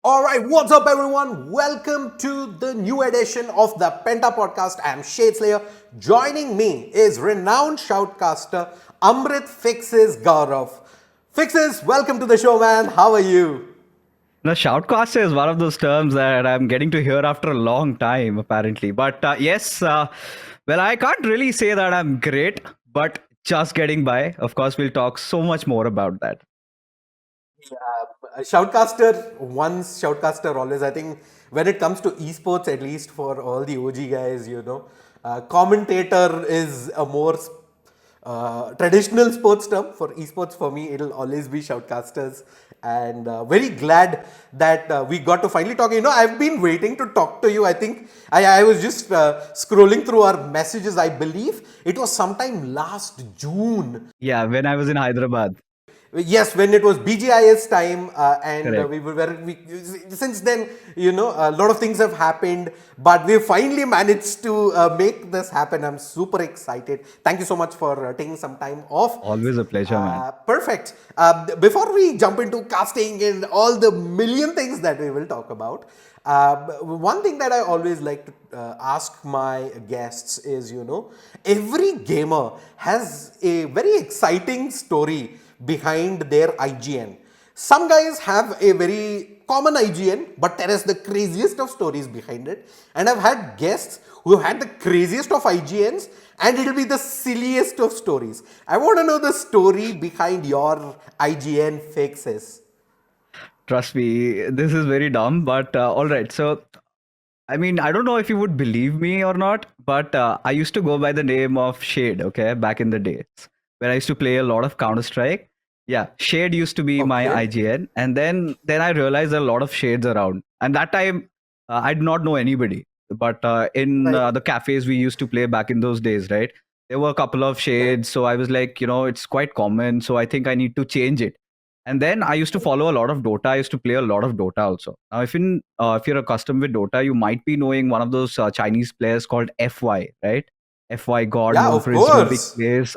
All right, what's up, everyone? Welcome to the new edition of the Penta Podcast. I'm Shade Slayer. Joining me is renowned shoutcaster Amrit Fixes Gaurav. Fixes, welcome to the show, man. How are you? Now, shoutcaster is one of those terms that I'm getting to hear after a long time, apparently. But yes, well, I can't really say that I'm great, but just getting by. Of course, we'll talk so much more about that. Shoutcaster, once shoutcaster, always. I think when it comes to esports, at least for all the OG guys, commentator is a more traditional sports term. For esports, for me, it'll always be shoutcasters. And very glad that we got to finally talk. I've been waiting to talk to you. I think I was just scrolling through our messages. I believe it was sometime last June. Yeah, when I was in Hyderabad. Yes, when it was BGIS time, and Correct. since then, a lot of things have happened, but we finally managed to make this happen. I'm super excited. Thank you so much for taking some time off. Always a pleasure, man. Perfect. Before we jump into casting and all the million things that we will talk about, one thing that I always like to ask my guests is, every gamer has a very exciting story behind their IGN. Some guys have a very common IGN, but there is the craziest of stories behind it. And I've had guests who had the craziest of IGNs, and it'll be the silliest of stories. I want to know the story behind your IGN fixes. Trust me, this is very dumb, but all right. So, I mean, I don't know if you would believe me or not, but I used to go by the name of Shade, okay, back in the days when I used to play a lot of Counter Strike. Yeah, Shade used to be my Okay. IGN, and then I realized there are a lot of shades around, and that time I did not know anybody. But in Right. the cafes we used to play back in those days, right? There were a couple of Correct. shades, so I was like, it's quite common, so I think I need to change it. And then I used to follow a lot of Dota. I used to play a lot of Dota also. Now, if you're accustomed with Dota, you might be knowing one of those Chinese players called FY, right? FY God, Yeah, known of for his Rubik course. plays.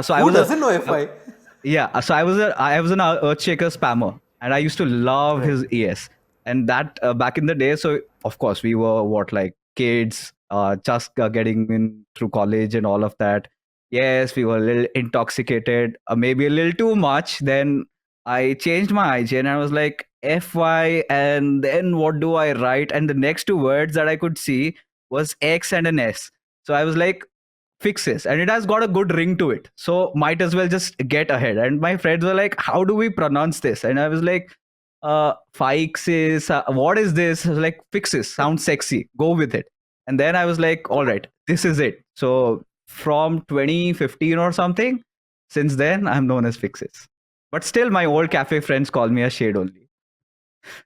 So I Who was doesn't know uh, FI? yeah, so I was an Earthshaker spammer, and I used to love Right. his ES. And that back in the day, so of course we were what, like kids, just getting in through college and all of that. Yes, we were a little intoxicated, maybe a little too much. Then I changed my IGN and I was like FY, and then what do I write? And the next two words that I could see was X and an S. So I was like, fixes, and it has got a good ring to it, so might as well just get ahead. And my friends were like, how do we pronounce this? And I was like, FYXS, what is this? I was like, fixes sounds sexy, go with it. And then I was like, all right, this is it. So from 2015 or something, since then I'm known as fixes, but still my old cafe friends call me a Shade only.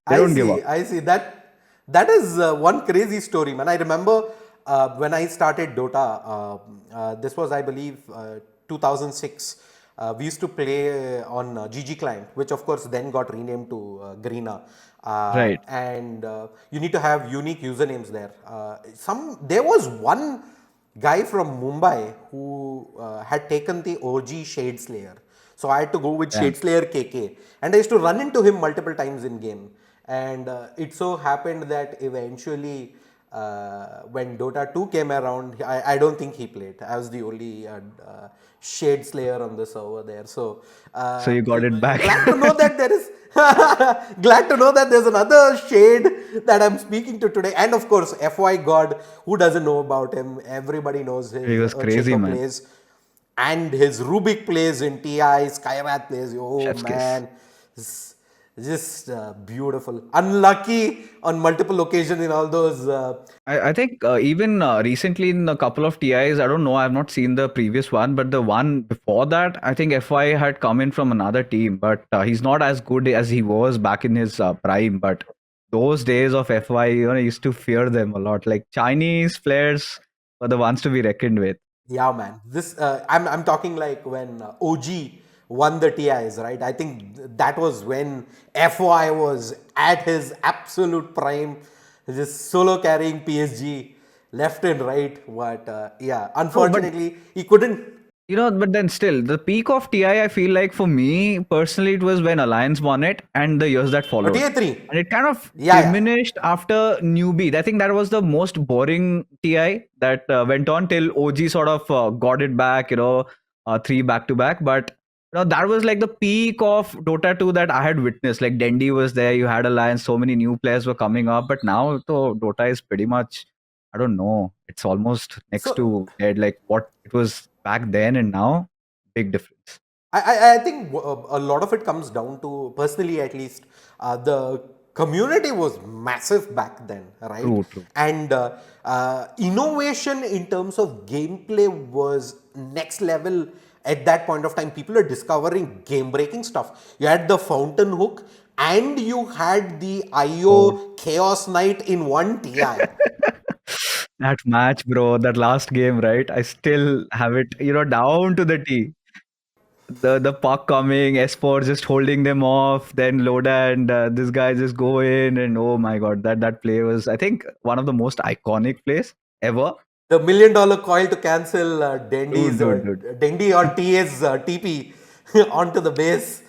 They I don't give see. up. I see. That is one crazy story, man. I remember when I started Dota. This was, I believe, 2006. We used to play on GG client, which of course then got renamed to Greena. Right. And you need to have unique usernames there. There was one guy from Mumbai who had taken the OG Shade Slayer. So I had to go with Damn. Shade Slayer KK, and I used to run into him multiple times in game. And it so happened that eventually, when Dota 2 came around, I don't think he played. I was the only Shade Slayer on the server there. So So you got it back. glad to know that there is glad to know that there's another shade that I'm speaking to today. And of course, FY God, who doesn't know about him? Everybody knows He his was crazy, Earthshaker man. plays and his Rubik plays in TI, Skywrath plays. Oh Chef's kiss. man, it's just beautiful. Unlucky on multiple occasions in all those. I think even recently in a couple of TIs, I don't know, I've not seen the previous one, but the one before that, I think FY had come in from another team, but he's not as good as he was back in his prime. But those days of FY, I used to fear them a lot. Like Chinese players were the ones to be reckoned with. Yeah, man. This I'm talking like when OG won the TIs, right? I think that was when FY was at his absolute prime, just solo carrying PSG left and right. But yeah, No, but unfortunately, he couldn't. But then still, the peak of TI, I feel like for me personally, it was when Alliance won it and the years that followed. TA 3. And it kind of Yeah, yeah. diminished after Newbie. I think that was the most boring TI that went on till OG sort of got it back, three back to back. But that was like the peak of Dota 2 that I had witnessed. Like Dendi was there, you had Alliance, so many new players were coming up. But now, so Dota is pretty much, I don't know, it's almost next So to dead. Like what it was back then and now, big difference. I think a lot of it comes down to, personally at least, the community was massive back then, right? True, true. And innovation in terms of gameplay was next level at that point of time. People are discovering game breaking stuff. You had the fountain hook and you had the Oh, IO Chaos Knight in one TI. that match, bro, that last game, right? I still have it, down to the T. The puck coming, S4 just holding them off, then Loda and this guy just go in, and oh my god, that play was, I think, one of the most iconic plays ever. The $1 million coil to cancel Dude. Dendi or TA's TP onto the base.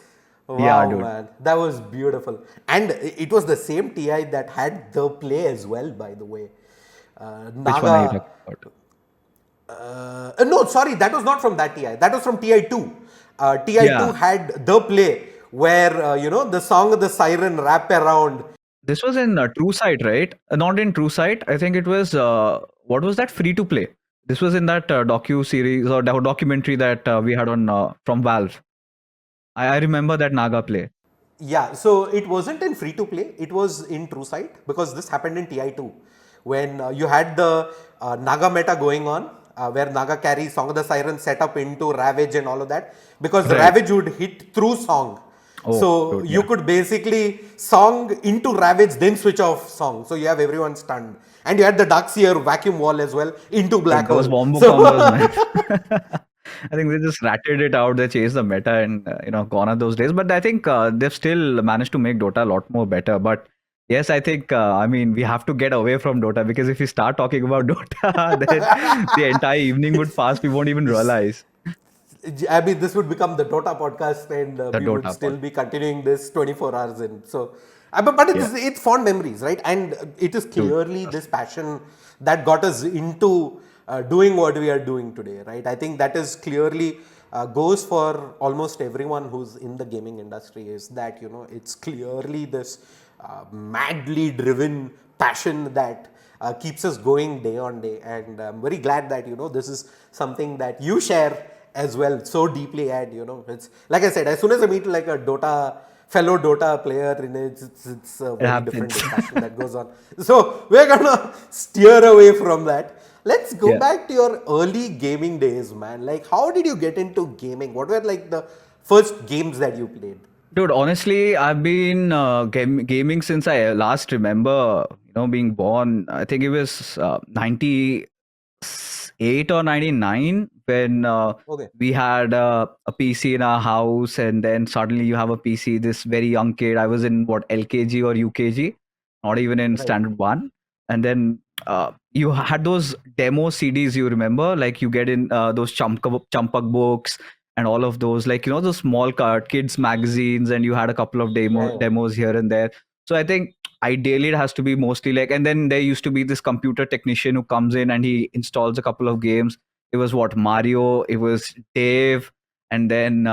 Yeah, Wow, dude. man, that was beautiful. And it was the same TI that had the play as well, by the way. Which one are you Naga. talking about? No, sorry, that was not from that TI. That was from TI2. TI2 Yeah, had the play where, the song of the siren wrap around. this was in True Sight, right? Not in True Sight. I think it was what was that, free to play? This was in that docu series or documentary that we had on from Valve. I remember that Naga play. Yeah, so it wasn't in free to play, it was in True Sight because this happened in TI2 when you had the Naga meta going on where Naga carries Song of the Siren set up into Ravage and all of that because Right. Ravage would hit through Song. Oh, So dude, you yeah. could basically Song into Ravage, then switch off Song. So you have everyone stunned. And you had the Darkseer vacuum wall as well into Black Dude, those Hole. Wombo combos, So man. I think they just ratted it out. They chased the meta and gone on those days. But I think they've still managed to make Dota a lot more better. But yes, I think I mean we have to get away from Dota because if we start talking about Dota, then the entire evening would pass. We won't even realize I mean, this would become the Dota podcast, and the we would Dota still part. be continuing this 24 hours in. So, but Yeah, it's fond memories, right? And it is dude. clearly this passion that got us into doing what we are doing today, right? I think that is clearly goes for almost everyone who's in the gaming industry. Is that it's clearly this madly driven passion that keeps us going day on day, and I'm very glad that this is something that you share as well so deeply. And it's like I said, as soon as I meet like a fellow Dota player in it, it's a It very different happens. discussion that goes on. So we're gonna steer away from that. Let's go Yeah. back to your early gaming days, man. Like, how did you get into gaming? What were like the first games that you played? Dude, honestly, I've been gaming since I last remember, being born. I think it was 98 or 99 when Okay. we had a PC in our house, and then suddenly you have a PC, this very young kid. I was in what, LKG or UKG, not even in Right. standard one. And then you had those demo CDs, you remember? Like you get in those Champak books and all of those, like, those small kids magazines, and you had a couple of Yeah, yeah. demos here and there. So I think ideally it has to be mostly like, and then there used to be this computer technician who comes in and he installs a couple of games. It was what, Mario, it was Dave, and then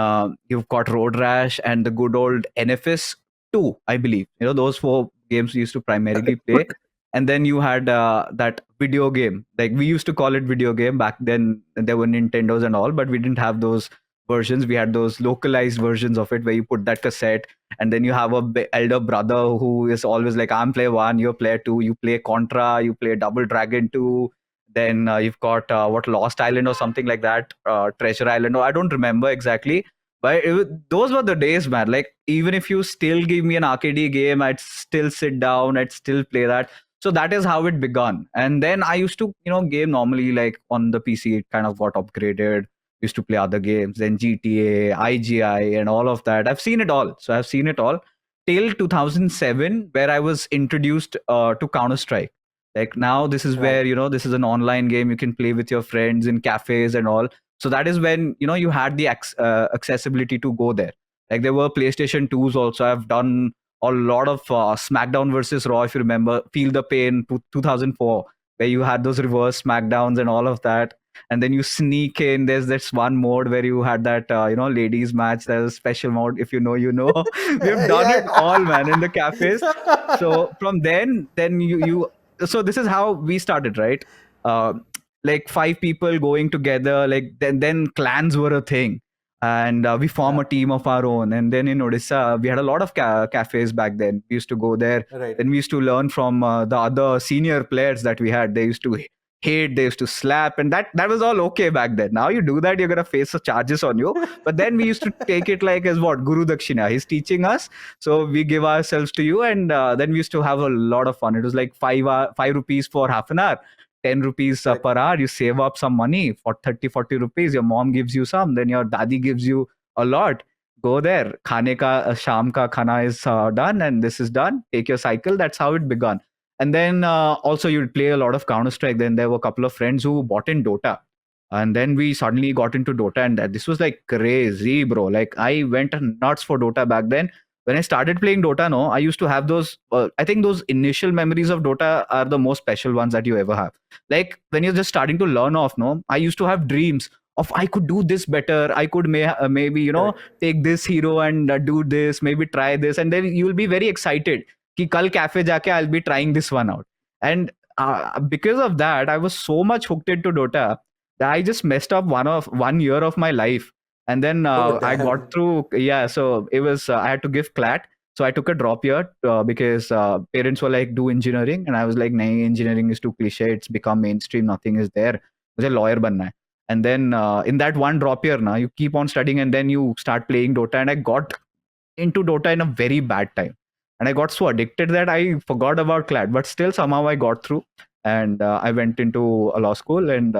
you've got Road Rash and the good old NFS 2, I believe. Those four games we used to primarily play. And then you had that video game, like we used to call it video game back then. There were Nintendos and all, but we didn't have those versions. We had those localized versions of it where you put that cassette, and then you have a elder brother who is always like, I'm player one, you're player two, you play Contra, you play Double Dragon 2. Then you've got what, Lost Island or something like that, Treasure Island, or I don't remember exactly. But those were the days, man. Like, even if you still give me an arcade game, I'd still sit down, I'd still play that. So that is how it began. And then I used to, game normally, like on the PC. It kind of got upgraded, used to play other games, then GTA, IGI, and all of that. I've seen it all. So I've seen it all till 2007, where I was introduced to Counter Strike. Like now, this is Right. where, this is an online game you can play with your friends in cafes and all. So that is when you had the accessibility to go there. Like there were PlayStation 2s also. I've done a lot of SmackDown versus Raw, if you remember, Feel the Pain 2004, where you had those reverse SmackDowns and all of that. And then you sneak in. There's this one mode where you had that, ladies match. There's a special mode. If you know, you know. We've done it all, man, in the cafes. So from then so this is how we started, right? Uh, like 5 people going together. Like then clans were a thing, and we form a Yeah, team of our own. And then in Odisha, we had a lot of cafes back then. We used to go there. right. Then we used to learn from the other senior players that we had. They used to hate, they used to slap, and that was all okay back then. Now you do that, you're gonna face the charges on you. But then we used to take it like as what Guru Dakshina. He's teaching us, so we give ourselves to you, and then we used to have a lot of fun. It was like 5 rupees for half an hour. 10 rupees Correct. per hour. You save up some money for 30-40 rupees. Your mom gives you some, then your daddy gives you a lot. Go there. Khane ka sham ka khana is done, and this is done. Take your cycle. That's how it began. And then also you'd play a lot of Counter Strike. Then there were a couple of friends who bought in Dota, and then we suddenly got into Dota, and this was like crazy, bro. Like I went nuts for Dota back then. When I started playing Dota, no, I used to have those. I think those initial memories of Dota are the most special ones that you ever have. Like when you're just starting to learn off, no, I used to have dreams of I could do this better. I could maybe Correct. take this hero and do this, maybe try this, and then you will be very excited. Ki kal cafe jaake I'll be trying this one out. And because of that, I was so much hooked into Dota that I just messed up 1 year of my life. And then Oh, I got damn. through. Yeah, so it was I had to give clat. So I took a drop year because parents were like, do engineering. And I was like, nahin, engineering is too cliche. It's become mainstream. Nothing is there. मुझे lawyer बनना है. And then in that one drop year, now you keep on studying and then you start playing Dota. And I got into Dota in a very bad time. And I got so addicted that I forgot about Clad. But still, somehow I got through. And I went into a law school. And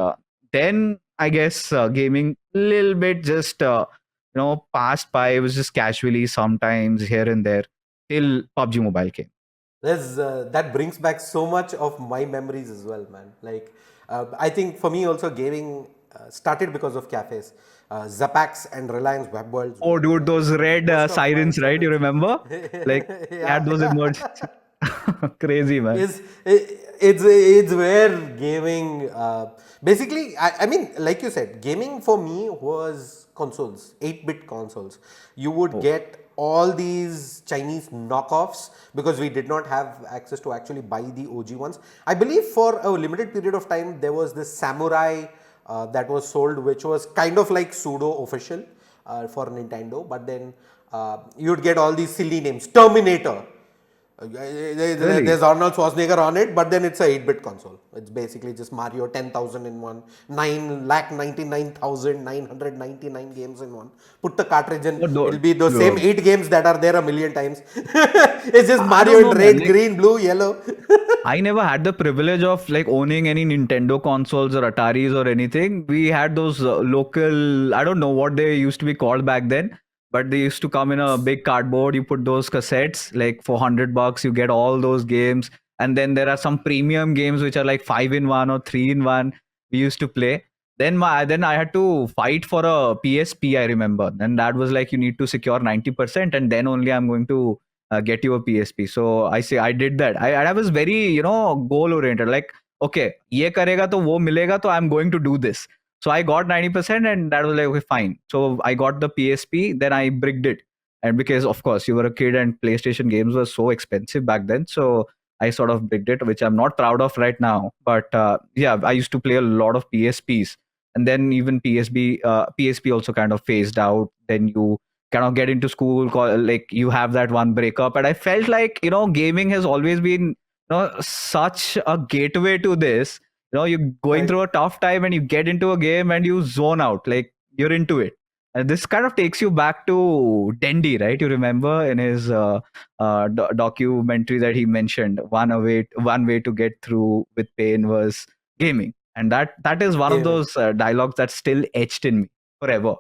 then I guess gaming a little bit just passed by. It was just casually sometimes here and there till PUBG Mobile came. That brings back so much of my memories as well, man. Like, I think for me also gaming started because of cafes. Zapax and Reliance Web Worlds Oh, were dude, those red most of my sirens, right? You childhood. remember? Like, they had those Yeah. emergency. Crazy, man. is it's where gaming basically I mean, like you said, gaming for me was consoles, 8-bit consoles. You would Oh, get all these Chinese knockoffs because we did not have access to actually buy the OG ones. I believe for a limited period of time there was this Samurai that was sold, which was kind of like pseudo official for Nintendo, but then you'd get all these silly names, Terminator. really? There's Arnold Schwarzenegger on it, but then it's a 8-bit console. It's basically just Mario 10,000 in one, 9,99,999 games in one. Put the cartridge in, Oh, it'll be those same no. 8 games that are there a million times. It's just I Mario don't in know, man. red, Like, green, blue, yellow. I never had the privilege of like owning any Nintendo consoles or Ataris or anything. We had those local, I don't know what they used to be called back then, but they used to come in a big cardboard. You put those cassettes, like for $100, you get all those games. And then there are some premium games which are like 5-in-1 or 3-in-1. We used to play. Then I had to fight for a PSP, I remember. And that was like you need to secure 90%, and then only I'm going to get you a PSP. So I say I did that. I was very goal oriented. Like okay, ये करेगा तो वो मिलेगा, तो I'm going to do this. So I got 90%, and that was like okay, fine. So I got the PSP. Then I bricked it, and because of course you were a kid and PlayStation games were so expensive back then, so I sort of bricked it, which I'm not proud of right now. But yeah, I used to play a lot of PSPs, and then even PSP also kind of phased out. Then you kind of get into school, like you have that one breakup, and I felt like gaming has always been such a gateway to this. You're going Right. through a tough time and you get into a game and you zone out, like you're into it. And this kind of takes you back to Dendy, right? You remember in his documentary that he mentioned, one way to get through with pain was gaming, and that is one of Gaming. those dialogues that's still etched in me forever.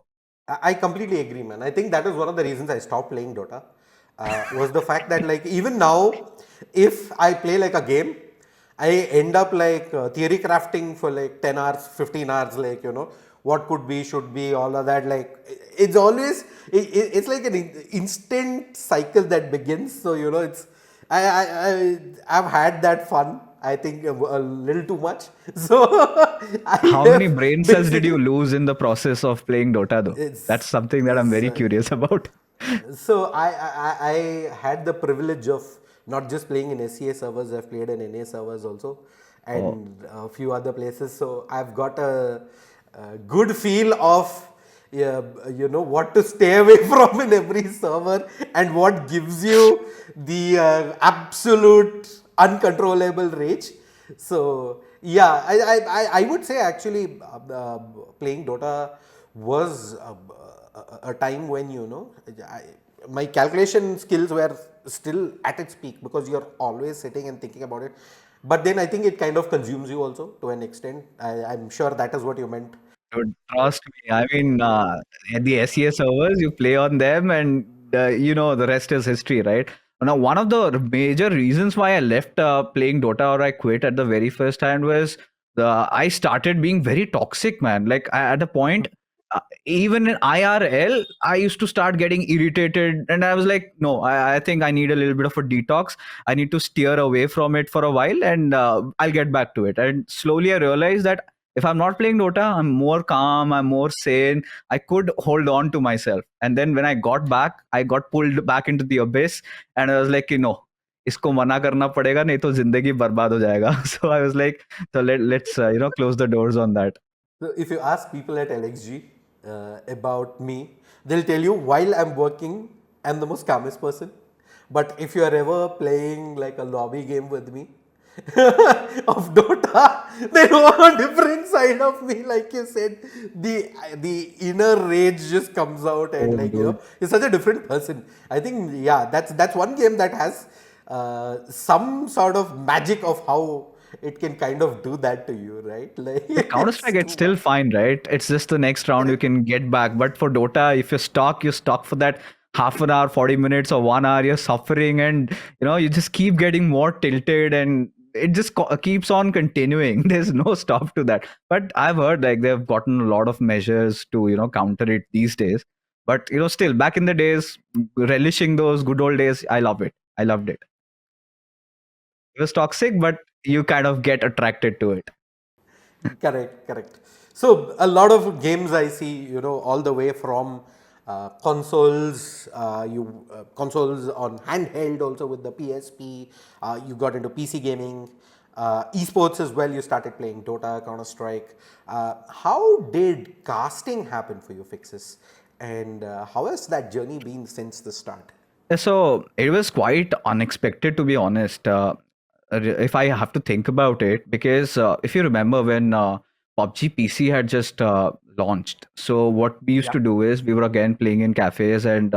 I completely agree, man. I think that is one of the reasons I stopped playing Dota. Was the fact that like even now, if I play like a game, I end up like theory crafting for like 10 hours, 15 hours, like what could be, should be, all of that. Like it's always it's like an instant cycle that begins. So it's I've had that fun. I think a little too much. So I How many have brain cells did you basically lose in the process of playing Dota, though? That's it's something that I'm very so curious about. so I had the privilege of not just playing in SCA servers. I've played in NA servers also, Oh, and a few other places. So I've got a good feel of, yeah, what to stay away from in every server, and what gives you the absolute uncontrollable rage. So yeah, I would say actually playing Dota was a time when my calculation skills were still at its peak, because you're always sitting and thinking about it. But then I think it kind of consumes you also to an extent. I'm sure that is what you meant. dude, trust me. I mean, at the SES servers, you play on them, and the rest is history, right? Now, one of the major reasons why I left playing Dota, or I quit at the very first time, was I started being very toxic, man. Like at a point, even in IRL, I used to start getting irritated, and I was like, no, I think I need a little bit of a detox. I need to steer away from it for a while, and I'll get back to it. And slowly, I realized that if I'm not playing Dota, I'm more calm, I'm more sane. I could hold on to myself. And then when I got back, I got pulled back into the abyss, and I was like, इसको मना करना पड़ेगा, नहीं तो जिंदगी बर्बाद हो जाएगा. So I was like, so let's close the doors on that. So if you ask people at LXG about me, they'll tell you while I'm working, I'm the most calmest person. But if you are ever playing like a lobby game with me of Dota, then a different side of me, like you said, the inner rage just comes out, and Oh, like dude. you're such a different person. I think yeah, that's one game that has some sort of magic of how it can kind of do that to you, right? Like With Counter it's Strike, it's too still much. fine, right? It's just the next round you Correct. can get back. But for Dota, if you're stuck for that half an hour, 40 minutes, or 1 hour, you're suffering, and you just keep getting more tilted, and it just keeps on continuing. There's no stop to that. But I've heard like they've gotten a lot of measures to counter it these days. But still, back in the days, relishing those good old days, I love it. I loved it. It was toxic, but you kind of get attracted to it. Correct, correct. So a lot of games I see, all the way from consoles, consoles on handheld also with the PSP. You got into PC gaming, esports as well. You started playing Dota, Counter Strike. How did casting happen for you, Fixes? And how has that journey been since the start? So it was quite unexpected, to be honest. If I have to think about it, because if you remember when PUBG PC had just launched, so what we used Yeah, to do is we were again playing in cafes, and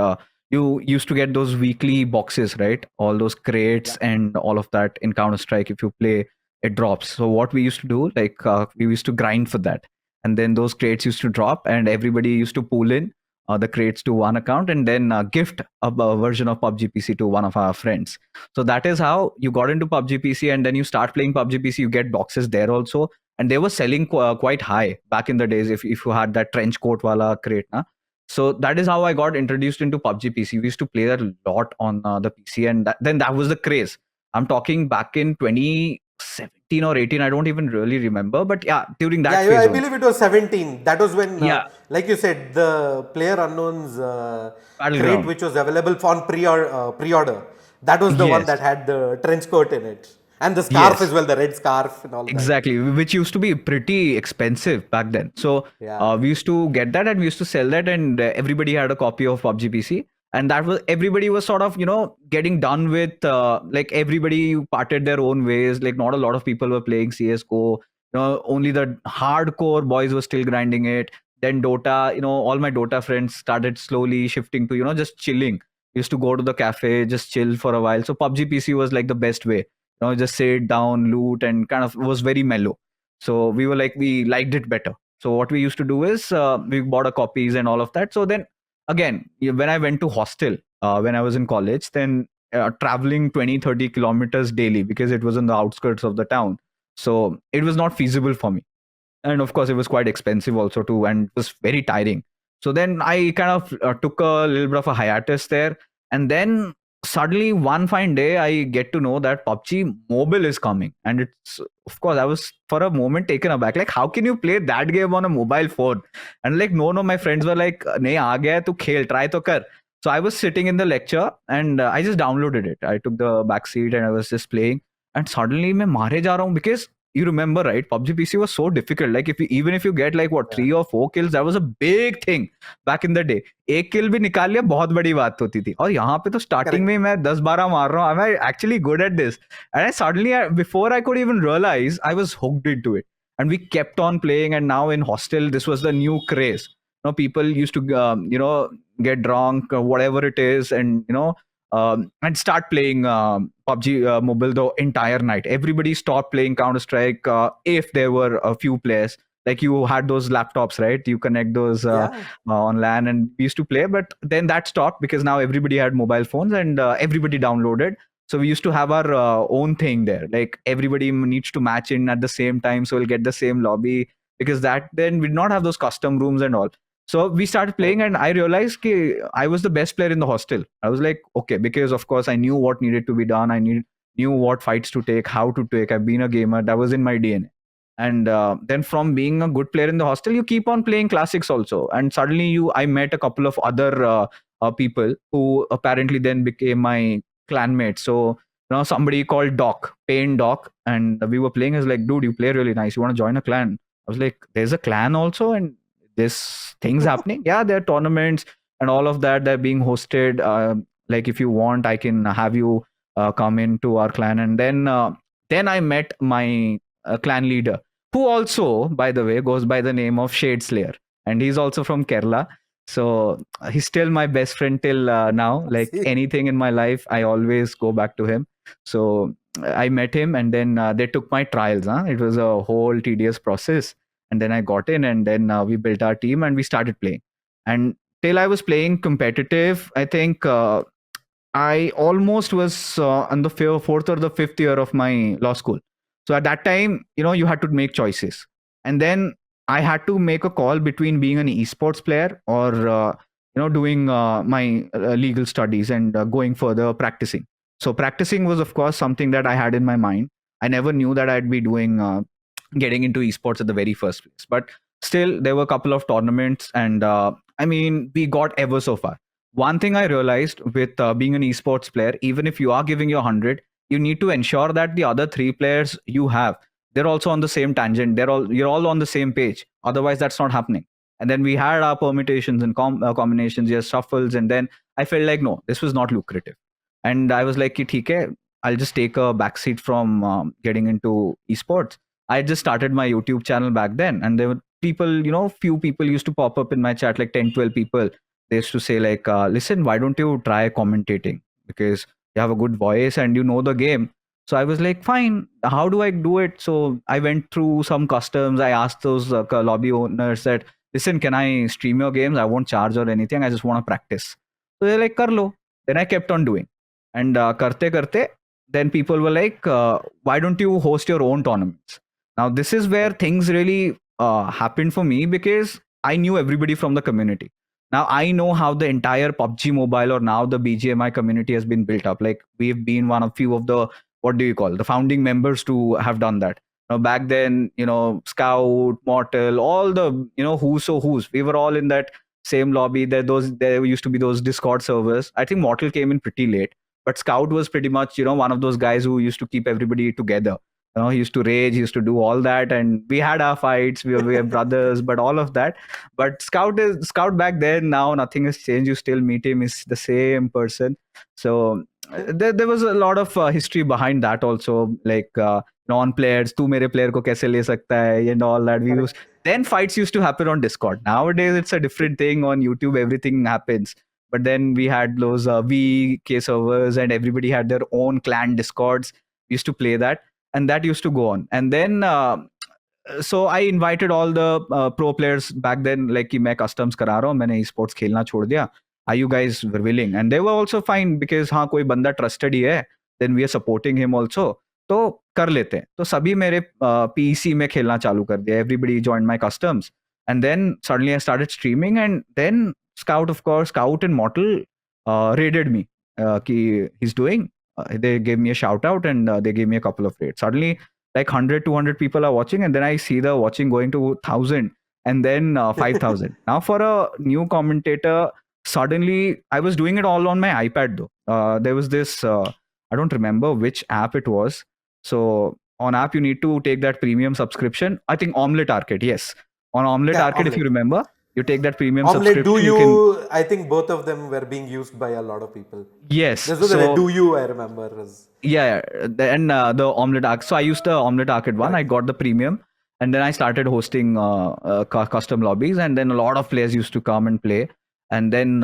you used to get those weekly boxes, right? All those crates yeah. and all of that in Counter Strike. If you play, it drops. So what we used to do, like we used to grind for that, and then those crates used to drop, and everybody used to pool in the crates to one account, and then gift a version of PUBG PC to one of our friends. So that is how you got into PUBG PC, and then you start playing PUBG PC. You get boxes there also, and they were selling quite high back in the days. If you had that trench coat wala crate, na. So that is how I got introduced into PUBG PC. We used to play that a lot on the PC, and then that was the craze. I'm talking back in 2017 or 18. I don't even really remember, but yeah, during Yeah, that phase I only. believe it was 17. That was when, Yeah, like you said, the Player Unknown's crate, Battleground. which was available for pre-order, that was the one Yes, that had the trench coat in it. And the scarf as yes. well, the red scarf and all that. Exactly, which used to be pretty expensive back then. So Yeah. we used to get that, and we used to sell that, and everybody had a copy of PUBG PC, and that was everybody was sort of getting done with. Like everybody parted their own ways. Like not a lot of people were playing CS:GO. Only the hardcore boys were still grinding it. Then Dota, all my Dota friends started slowly shifting to just chilling. Used to go to the cafe, just chill for a while. So PUBG PC was like the best way, just sit down, loot, and kind of was very mellow. So we were like, we liked it better. So what we used to do is we bought a copies and all of that. So then again, when I went to hostel, when I was in college, then traveling 20, 30 kilometers daily, because it was in the outskirts of the town. So it was not feasible for me. and of course it was quite expensive also too, and it was very tiring. So then I kind of took a little bit of a hiatus there, and then suddenly one fine day I get to know that PUBG Mobile is coming, and it's, of course, I was for a moment taken aback. Like, how can you play that game on a mobile phone? And like, no, my friends were like, "नहीं आ गया है तो खेल, try तो कर." So I was sitting in the lecture and I just downloaded it. I took the back seat and I was just playing, and suddenly मैं मारे जा रहा हूँ because you remember, right? PUBG PC was so difficult. Like, even if you get like what, Yeah. 3 or 4 kills, that was a big thing back in the day. एक किल भी निकाल लिया बहुत बड़ी बात होती थी, और यहाँ पे तो स्टार्टिंग में Correct. ही मैं 10-12 मार रहा हूँ. I'm actually good at this, and I suddenly, before I could even realize, I was hooked into it, and we kept on playing. And now in hostel, this was the new craze. People used to get drunk or whatever it is, and and start playing PUBG Mobile the entire night. Everybody stopped playing Counter Strike if there were a few players. Like, you had those laptops, right? You connect those Yeah. on LAN, and we used to play. But then that stopped because now everybody had mobile phones, and everybody downloaded. So we used to have our own thing there. Like, everybody needs to match in at the same time, so we'll get the same lobby, because that then we did not have those custom rooms and all. So we started playing, Correct. and I realized that I was the best player in the hostel. I was like, okay, because of course I knew what needed to be done. I knew what fights to take, how to take. I've been a gamer. That was in my DNA. And then from being a good player in the hostel, you keep on playing classics also. And suddenly I met a couple of other people who apparently then became my clanmates. So somebody called Doc, Pain Doc, and we were playing. I was like, dude, you play really nice. You want to join a clan? I was like, there's a clan also, and this things happening. Yeah, there are tournaments and all of that. They're being hosted. Like, if you want, I can have you come into our clan. And then I met my clan leader, who also, by the way, goes by the name of Shade Slayer, and he's also from Kerala. So he's still my best friend till now. Like, See. anything in my life, I always go back to him. So I met him, and then they took my trials. It was a whole tedious process, and then I got in, and then we built our team and we started playing. And till I was playing competitive, I think I almost was on the fourth or the fifth year of my law school. So at that time, you had to make choices. And then I had to make a call between being an esports player or, doing my legal studies and going further practicing. So practicing was, of course, something that I had in my mind. I never knew that I'd be doing getting into esports at the very first place. But still, there were a couple of tournaments, and we got ever so far. One thing I realized with being an esports player, even if you are giving your 100, you need to ensure that the other three players you have, they're also on the same tangent. You're all on the same page. Otherwise, that's not happening. And then we had our permutations and combinations, yes, shuffles, and then I felt like, no, this was not lucrative. And I was like, "Ki, theek hai, I'll just take a backseat from getting into esports." I just started my YouTube channel back then, and there were people, few people used to pop up in my chat, like 10, 12 people. They used to say, like, listen, why don't you try commentating? Because you have a good voice and you know the game. So I was like, fine, how do I do it? So I went through some customs. I asked those lobby owners that, listen, can I stream your games? I won't charge or anything. I just want to practice. So they're like, kar lo. Then I kept on doing. And karte karte, then people were like, why don't you host your own tournaments? Now, this is where things really happened for me, because I knew everybody from the community. Now I know how the entire PUBG Mobile or now the BGMI community has been built up. Like, we've been one of few of the, what do you call, the founding members to have done that. Back then, Scout, Mortal, all the, who's, we were all in that same lobby. There used to be those Discord servers. I think Mortal came in pretty late, but Scout was pretty much, one of those guys who used to keep everybody together. He used to rage, he used to do all that, and we had our fights. We were brothers, but all of that. But Scout back then. Now nothing has changed. You still meet him; he's the same person. So there was a lot of history behind that also. Like non-players, "Tu mere player ko kaise le sakta hai," and all that. Correct. Then fights used to happen on Discord. Nowadays it's a different thing. On YouTube, everything happens. But then we had those VK servers, and everybody had their own clan Discords. We used to play that, and that used to go on. And then so I invited all the pro players back then, like कि मैं customs करा रहा हूँ, मैंने esports खेलना छोड़ दिया. Are you guys willing? And they were also fine, because हाँ, कोई बंदा trusted ही है, then we are supporting him also. तो कर लेते हैं, तो सभी मेरे पीसी में खेलना चालू कर दिया. Everybody joined my customs, and then suddenly I started streaming, and then Scout and Mortal raided me. Ki he's doing. They gave me a shout out, and they gave me a couple of raids. Suddenly, like 100, 200 people are watching, and then I see the watching going to 1,000, and then 5,000. Now, for a new commentator, suddenly I was doing it all on my iPad though. There was this. I don't remember which app it was. So on app you need to take that premium subscription. I think Omelette Arcade. Yes, on Omelette Yeah, Arcade, if you Omelette. remember, you take that premium Omelette, do subscription. You you? can. I think both of them were being used by a lot of people. Yes. This was a So do you? I remember. yeah, and the Omelette Arcade. So I used the Omelette Arcade one. I Correct. got the premium, and then I started hosting custom lobbies, and then a lot of players used to come and play. And then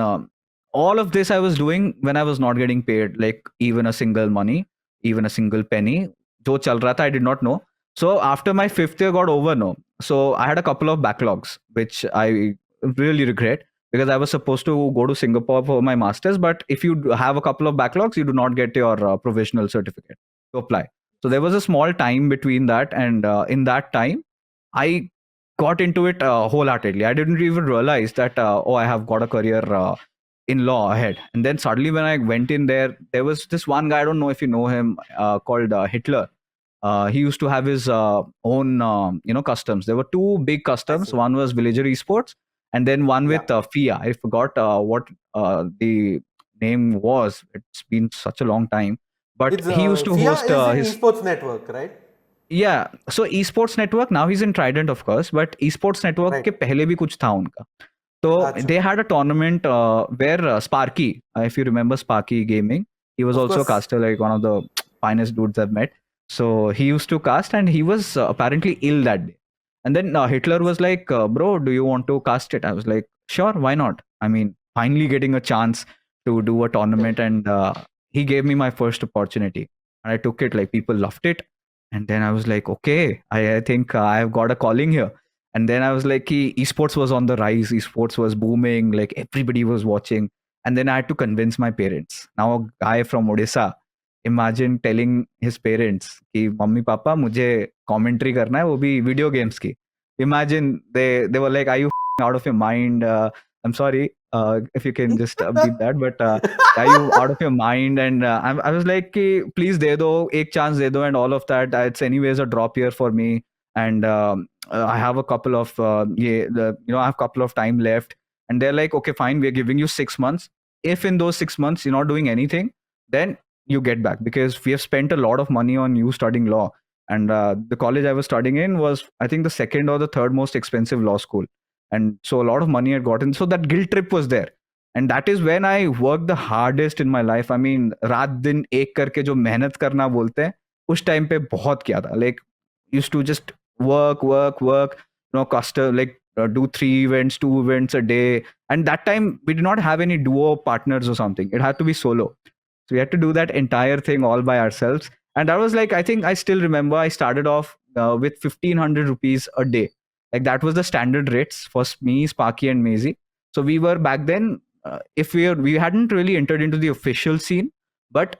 all of this I was doing when I was not getting paid, like even a single money, even a single penny. Jo chal raha tha, I did not know. So after my fifth year got over, no. So I had a couple of backlogs, which I really regret, because I was supposed to go to Singapore for my masters. But if you have a couple of backlogs, you do not get your provisional certificate to apply. So there was a small time between that, and in that time, I got into it wholeheartedly. I didn't even realize that oh, I have got a career in law ahead. And then suddenly, when I went in there, there was this one guy. I don't know if you know him, called Hitler. He used to have his own, customs. There were two big customs. See. One was Villager Esports, and then one with FIA. I forgot what the name was. It's been such a long time. But It's he used to FIA host is in his. Esports Network, right? Yeah, so Esports Network, now he's in Trident, of course, but Esports Network Right. के पहले भी कुछ था उनका. So Achha. they had a tournament where Sparky, if you remember Sparky Gaming, he was Of also a course. caster, like one of the finest dudes I've met. So he used to cast, and he was apparently ill that day. And then Hitler was like, bro, do you want to cast it? I was like, sure, why not? I mean, finally getting a chance to do a tournament, and he gave me my first opportunity. And I took it, like people loved it. And then I was like, okay, I think I've got a calling here. And then I was like, esports was on the rise, esports was booming, like everybody was watching. And then I had to convince my parents. Now, a guy from Odisha, imagine telling his parents कि mummy papa मुझे commentary करना है, वो भी video games की. Imagine they were like, are you out of your mind? I'm sorry if you can just beep that, but are you out of your mind? And I was like, कि, please दे दो, एक chance दे दो, and all of that. It's anyways a drop year for me. And I have a couple of I have a couple of time left, and they're like, okay, fine, we're giving you 6 months. If in those 6 months you're not doing anything, then you get back, because we have spent a lot of money on you studying law. And the college I was studying in was, I think, the second or the third most expensive law school, and so a lot of money had gotten. So that guilt trip was there, and that is when I worked the hardest in my life. I mean, रात दिन एक करके जो मेहनत करना बोलते हैं, उस टाइम पे बहुत किया था. Like, used to just work, custom, like do 3 events, 2 events a day. And that time we did not have any duo partners or something. It had to be solo. So we had to do that entire thing all by ourselves. And that was like, I think I still remember I started off with 1,500 rupees a day. Like that was the standard rates for me, Sparky, and Maisie. So we were back then, if we hadn't really entered into the official scene, but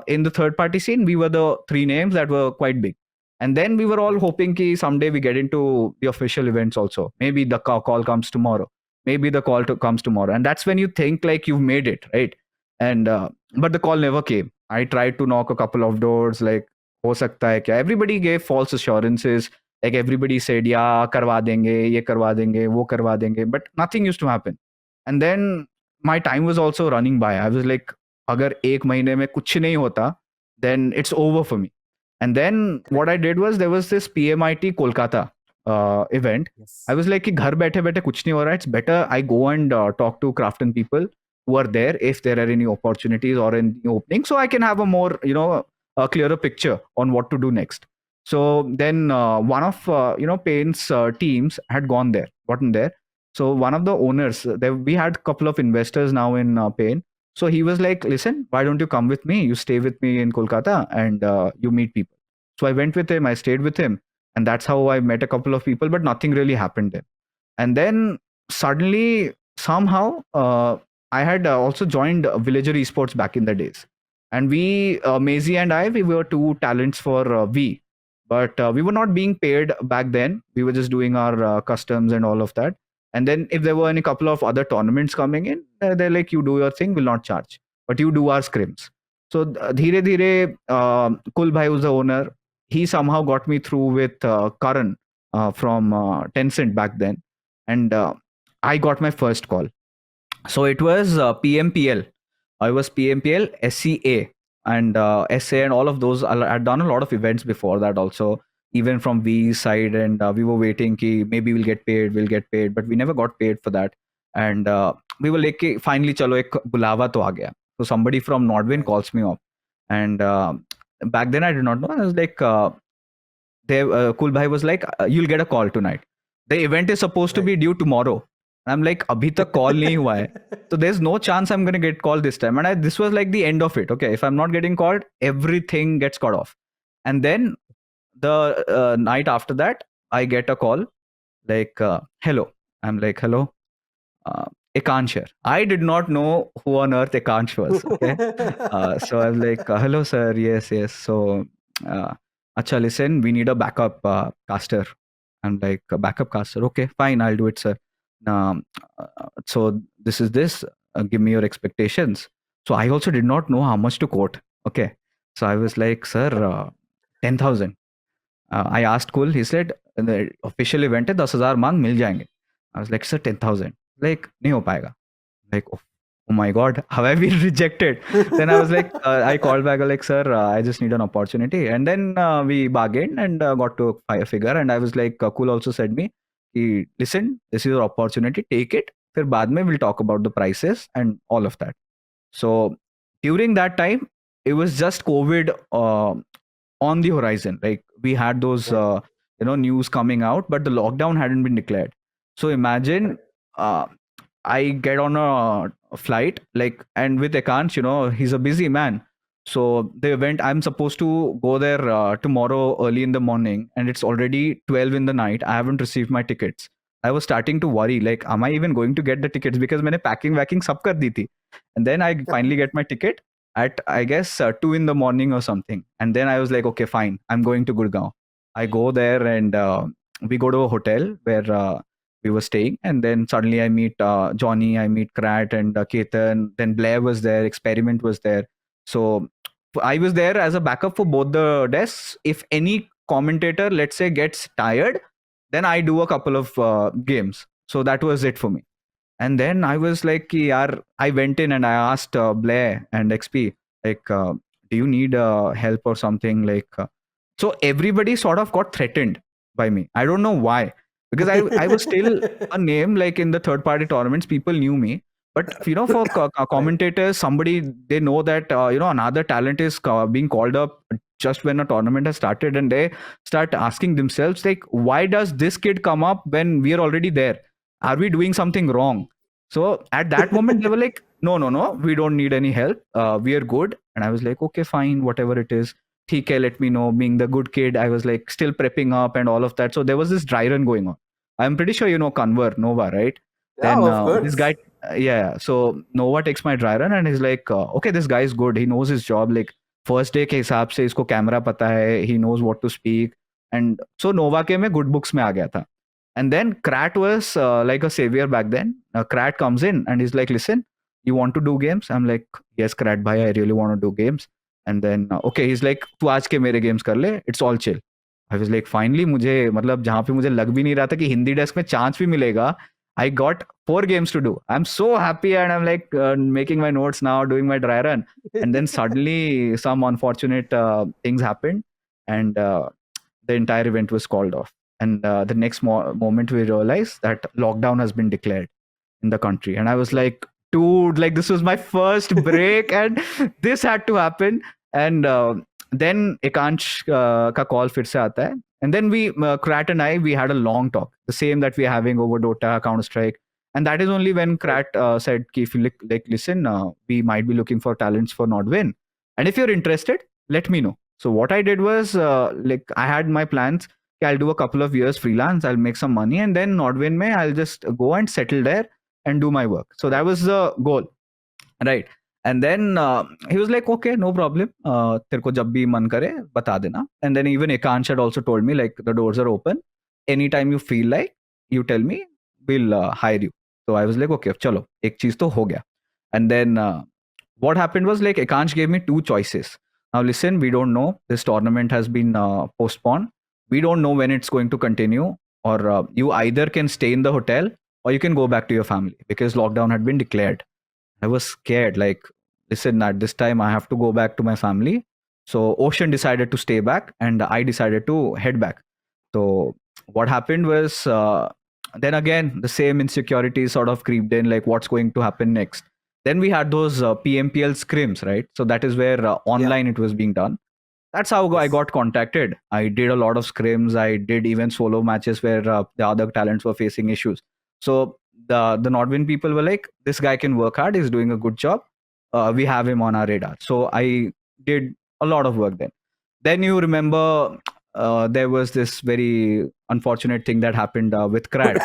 in the third party scene, we were the 3 names that were quite big. And then we were all hoping that someday we get into the official events also. Maybe the call comes tomorrow. Maybe the call comes tomorrow. And that's when you think like you've made it, right? And but the call never came. I tried to knock a couple of doors, like, ho sakta hai kya? Everybody gave false assurances. Like everybody said, yeah, karwa denge, ye karwa denge, wo karwa denge. But nothing used to happen. And then my time was also running by. I was like, agar ek mahine mein kuch nahi hota, then it's over for me. And then what I did was, there was this PMIT Kolkata event. Yes. I was like, कि घर बैठे बैठे कुछ नहीं हो रहा. It's better I go and talk to Crafton people who are there, if there are any opportunities or any openings, so I can have a more, a clearer picture on what to do next. So then one of Payne's teams had gotten there. So one of the owners, we had a couple of investors now in Payne. So he was like, listen, why don't you come with me? You stay with me in Kolkata, and you meet people. So I went with him, I stayed with him, and that's how I met a couple of people, but nothing really happened then. And then suddenly, somehow, I had also joined Villager Esports back in the days. And we, Maisie and I, we were two talents for V, but we were not being paid back then. We were just doing our customs and all of that. And then if there were any couple of other tournaments coming in, they're like, you do your thing, we'll not charge, but you do our scrims. So dheere dheere, Kul bhai was the owner. He somehow got me through with Karan from Tencent back then, and I got my first call. So it was PMPL. I was PMPL, SCA, and SA, and all of those. I'd done a lot of events before that also, even from V side, and we were waiting ki maybe we'll get paid, but we never got paid for that. And we were like, कि finally, chalo ek bulawa to aa gaya. So somebody from Nordwin Right. calls me up, and back then I did not know. I was like, Kul Bhai was like, you'll get a call tonight. The event is supposed to Right. be due tomorrow. I'm like, abhi tak call nahi hua hai. So there's no chance I'm going to get called this time. And this was like the end of it. Okay, if I'm not getting called, everything gets cut off. And then the night after that, I get a call like, hello. I'm like, hello, uh, Ekansh here. I did not know who on earth Ekansh was. Okay. So I was like, hello, sir. Yes, yes. So, acha, listen, we need a backup caster. I'm like, a backup caster. Okay, fine. I'll do it, sir. So this is this. Give me your expectations. So I also did not know how much to quote. Okay. So I was like, sir, 10,000. I asked Kul. He said, the official event है 10,000 मांग मिल जाएंगे. I was like, sir, 10,000. Like, नहीं हो पाएगा. Like, oh my God, how have we rejected? Then I was like, I called back, like, sir, I just need an opportunity. And then we bargained and got to a figure. And I was like, Kul also said me, listen, this is your opportunity, take it. Then baad mein we'll talk about the prices and all of that. So during that time, it was just COVID on the horizon. Like we had those, Right. news coming out, but the lockdown hadn't been declared. So imagine, Correct. I get on a flight, like, and with Ekansh, he's a busy man. So the event, I'm supposed to go there tomorrow early in the morning, and it's already 12 in the night. I haven't received my tickets. I was starting to worry, like, am I even going to get the tickets? Because मैंने packing wacking सब कर दी थी. And then I finally get my ticket at, I guess, 2 in the morning or something. And then I was like, okay, fine, I'm going to Gurgaon. I go there and we go to a hotel where we were staying, and then suddenly I meet Johnny, I meet Krat and Ketan, then Blair was there, Experiment was there. So I was there as a backup for both the desks. If any commentator, let's say, gets tired, then I do a couple of games. So that was it for me. And then I was like, कि यार, I went in and I asked Blair and XP, like, do you need help or something? Like, so everybody sort of got threatened by me. I don't know why, because I was still a name, like in the third party tournaments, people knew me. But for Right. commentators, somebody, they know that another talent is being called up just when a tournament has started, and they start asking themselves, like, why does this kid come up when we are already there? Are we doing something wrong? So at that moment, they were like, no, no, no, we don't need any help. We are good. And I was like, okay, fine, whatever it is. TK, let me know. Being the good kid, I was like still prepping up and all of that. So there was this dry run going on. I'm pretty sure you know Kanwar, Nova, right? Yeah, Then of this guy, course. yeah. So Nova takes my dry run and he's like, okay, this guy is good. He knows his job. Like first day के हिसाब से इसको camera पता है. He knows what to speak. And so Nova के मैं good books में आ गया था. And then Krat was like a savior back then. Krat comes in and he's like, listen, you want to do games? I'm like, yes, Krat bhai, I really want to do games. And then, okay, he's like, तू आज के मेरे games कर ले, it's all chill. I was like, finally, मुझे मतलब जहाँ पे मुझे लग भी नहीं रहा था कि हिंदी डेस्क में चांस भी मिलेगा, I got 4 games to do. I'm so happy, and I'm like making my notes now, doing my dry run. And then suddenly some unfortunate things happened, and the entire event was called off. And the next moment we realized that lockdown has been declared in the country. And I was like, dude, like this was my first break and this had to happen. And then Ekansh ka call fir se aata hai. And then Krat and I, we had a long talk, the same that we're having over Dota, Counter-Strike. And that is only when Right. Krat said, if you like, listen, we might be looking for talents for Nordwin. And if you're interested, let me know. So what I did was, like, I had my plans. I'll do a couple of years freelance, I'll make some money, and then Nordwin I'll just go and settle there and do my work. So that was the goal, right? And then he was like, okay, no problem. तेरे को जब भी मन करे बता देना. And then even Ekansh had also told me like the doors are open. Anytime you feel like, you tell me, we'll hire you. So I was like, okay, चलो एक चीज तो हो गया. And then what happened was like Ekansh gave me two choices. Now listen, we don't know. This tournament has been postponed. We don't know when it's going to continue. Or you either can stay in the hotel or you can go back to your family because lockdown had been declared. I was scared. Like, listen, at this time, I have to go back to my family. So, Ocean decided to stay back, and I decided to head back. So, what happened was, then again, the same insecurity sort of creeped in, like, what's going to happen next? Then we had those PMPL scrims, right? So, that is where Yeah. online it was being done. That's how I Yes. got contacted. I did a lot of scrims. I did even solo matches where the other talents were facing issues. So the Nodwin people were like, "This guy can work hard. He's doing a good job. We have him on our radar." So I did a lot of work then. Then you remember there was this very unfortunate thing that happened with Crad.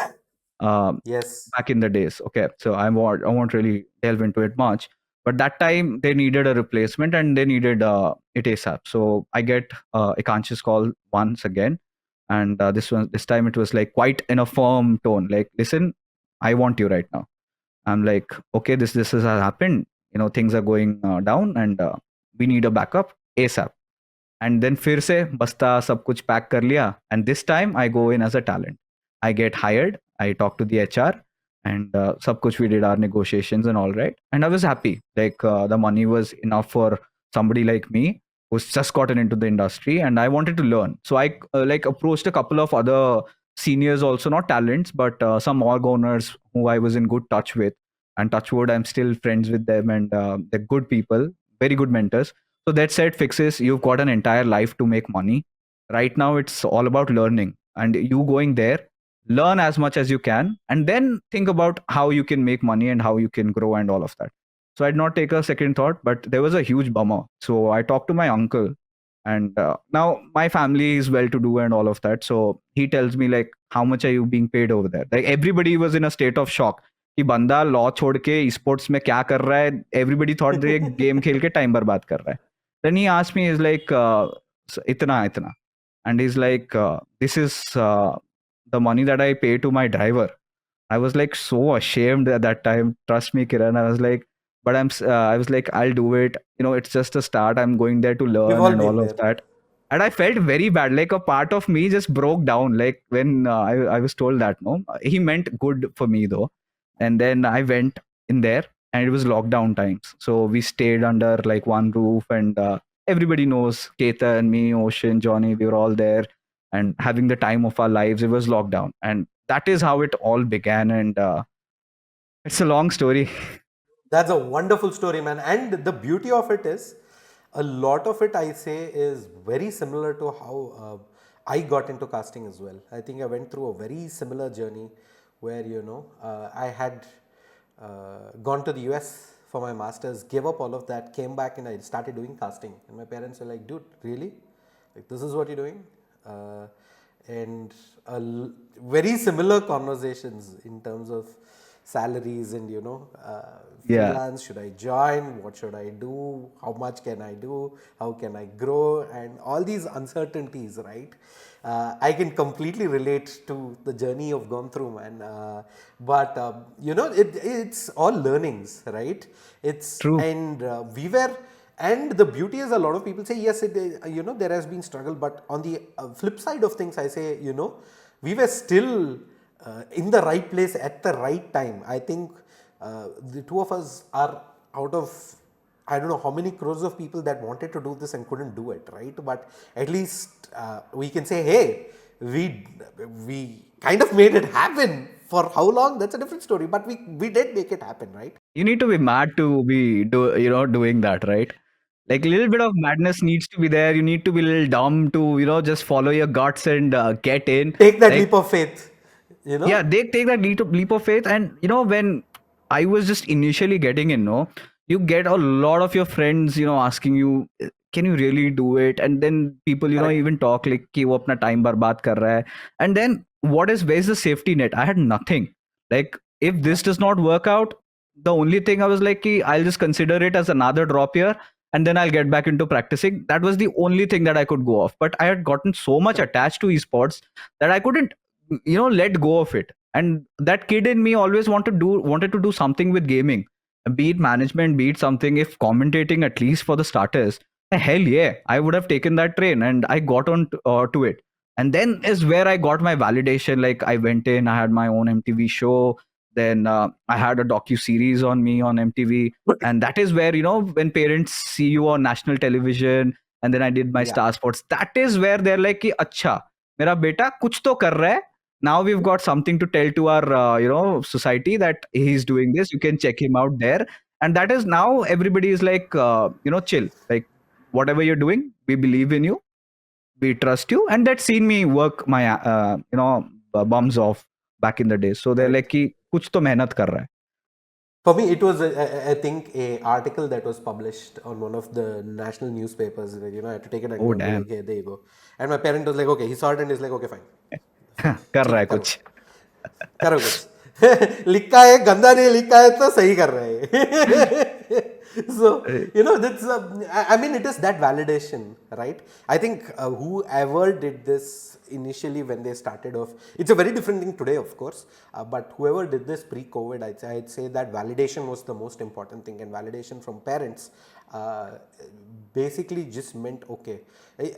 Um, Yes. back in the days. Okay, so I won't really delve into it much. But that time they needed a replacement and they needed it ASAP. So I get a conscious call once again, and this time it was like quite in a firm tone. Like, listen, I want you right now. I'm like, okay, this has happened. Things are going down, and we need a backup ASAP. And then फिर से बस्ता सब कुछ pack कर लिया, and this time I go in as a talent. I get hired, I talk to the HR, and सब कुछ we did our negotiations and all, right, and I was happy. Like the money was enough for somebody like me who's just gotten into the industry, and I wanted to learn. So I like approached a couple of other seniors also, not talents, but some org owners who I was in good touch with, and touchwood I'm still friends with them, and they're good people, very good mentors. So that said, fixes, you've got an entire life to make money. Right now, it's all about learning, and you going there, learn as much as you can, and then think about how you can make money and how you can grow and all of that. So I did not take a second thought, but there was a huge bummer. So I talked to my uncle, and now my family is well to do and all of that. So he tells me like, how much are you being paid over there? Like everybody was in a state of shock कि बंदा law छोड़ के sports में क्या कर रहा है. Everybody thought ये गेम खेल के टाइम बर्बाद कर रहा है. Then he asked me, he's like, itna, itna. And he's like, this is the money that I pay to my driver. I was like so ashamed at that time. Trust me, Kiran. I was like, but I was like, I'll do it. It's just a start. I'm going there to We've learn all and been all of there. that. And I felt very bad. Like a part of me just broke down. Like when I was told that, no, he meant good for me though. And then I went in there, and it was lockdown times. So we stayed under like one roof, and everybody knows Keta and me, Ocean, Johnny, we were all there and having the time of our lives. It was lockdown. And that is how it all began. And it's a long story. That's a wonderful story, man. And the beauty of it is, a lot of it I say is very similar to how I got into casting as well. I think I went through a very similar journey where, I had gone to the US for my master's, gave up all of that, came back, and I started doing casting. And my parents were like, dude, really? Like, this is what you're doing? And very similar conversations in terms of salaries and Yeah. freelance. Should I join? What should I do? How much can I do? How can I grow? And all these uncertainties, right? I can completely relate to the journey you've gone through, man. But it's all learnings, right? It's True. and we were. And the beauty is, a lot of people say, yes, there has been struggle. But on the flip side of things, I say, we were still in the right place at the right time. I think the two of us are out of, I don't know how many crores of people that wanted to do this and couldn't do it, right? But at least we can say, hey, we kind of made it happen. For how long? That's a different story. But we did make it happen, right? You need to be mad to be doing that, right? Like a little bit of madness needs to be there. You need to be a little dumb to just follow your guts and get in. Take that Like leap of faith, yeah, they take that leap of faith. And when I was just initially getting in, no, you get a lot of your friends asking you, can you really do it? And then people Correct. even talk like कि वो अपना time बर्बाद कर रहा है. And then where's the safety net? I had nothing. Like if this does not work out, the only thing I was like, ki, I'll just consider it as another drop year and then I'll get back into practicing. That was the only thing that I could go off. But I had gotten so much Correct. attached to esports that I couldn't, let go of it. And that kid in me always wanted to do something with gaming, be it management, be it something, if commentating at least for the starters. Hell yeah, I would have taken that train and I got on to it. And then is where I got my validation. Like I went in, I had my own MTV show, then I had a docu series on me on MTV, and that is where when parents see you on national television, and then I did my Yeah. Star Sports. That is where they're like, कि, "अच्छा, मेरा बेटा कुछ तो कर रहा है." Now we've got something to tell to our society that he's doing this. You can check him out there, and that is now everybody is like chill. Like whatever you're doing, we believe in you, we trust you, and that's seen me work my bums off back in the day. So they're Correct. like कि कुछ तो मेहनत कर रहा है. For me, it was, I think, a article that was published on one of the national newspapers. Where, I had to take it and Oh go and be like, damn. hey, there you go. And my parent was like, okay, he saw it and he's like, okay, fine. Fine. कर रहा ठीक है, है करो. कुछ. करो कुछ. लिखा है, गंदा नहीं लिखा है तो सही कर रहे हैं. So, that's, I mean, it is that validation, right? I think whoever did this initially when they started off, it's a very different thing today, of course, but whoever did this pre-COVID, I'd say that validation was the most important thing, and validation from parents uh, basically just meant, okay.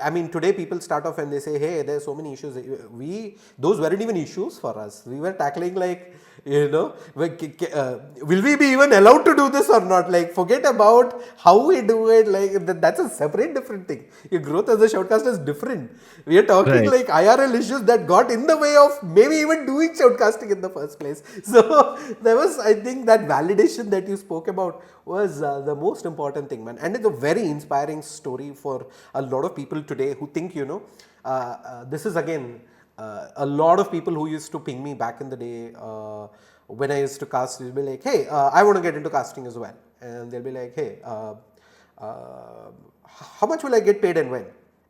I mean, today people start off and they say, hey, there's so many issues. Those weren't even issues for us. We were tackling like, will we be even allowed to do this or not? Like, forget about how we do it. Like, that's a separate, different thing. Your growth as a shoutcaster is different. We are talking Right. like IRL issues that got in the way of maybe even doing shoutcasting in the first place. So, there was, I think, that validation that you spoke about was the most important thing, man. And it's a very inspiring story for a lot of people today who think, this is again a lot of people who used to ping me back in the day when I used to cast, will be like, hey, I want to get into casting as well. And they'll be like, hey, how much will I get paid and when?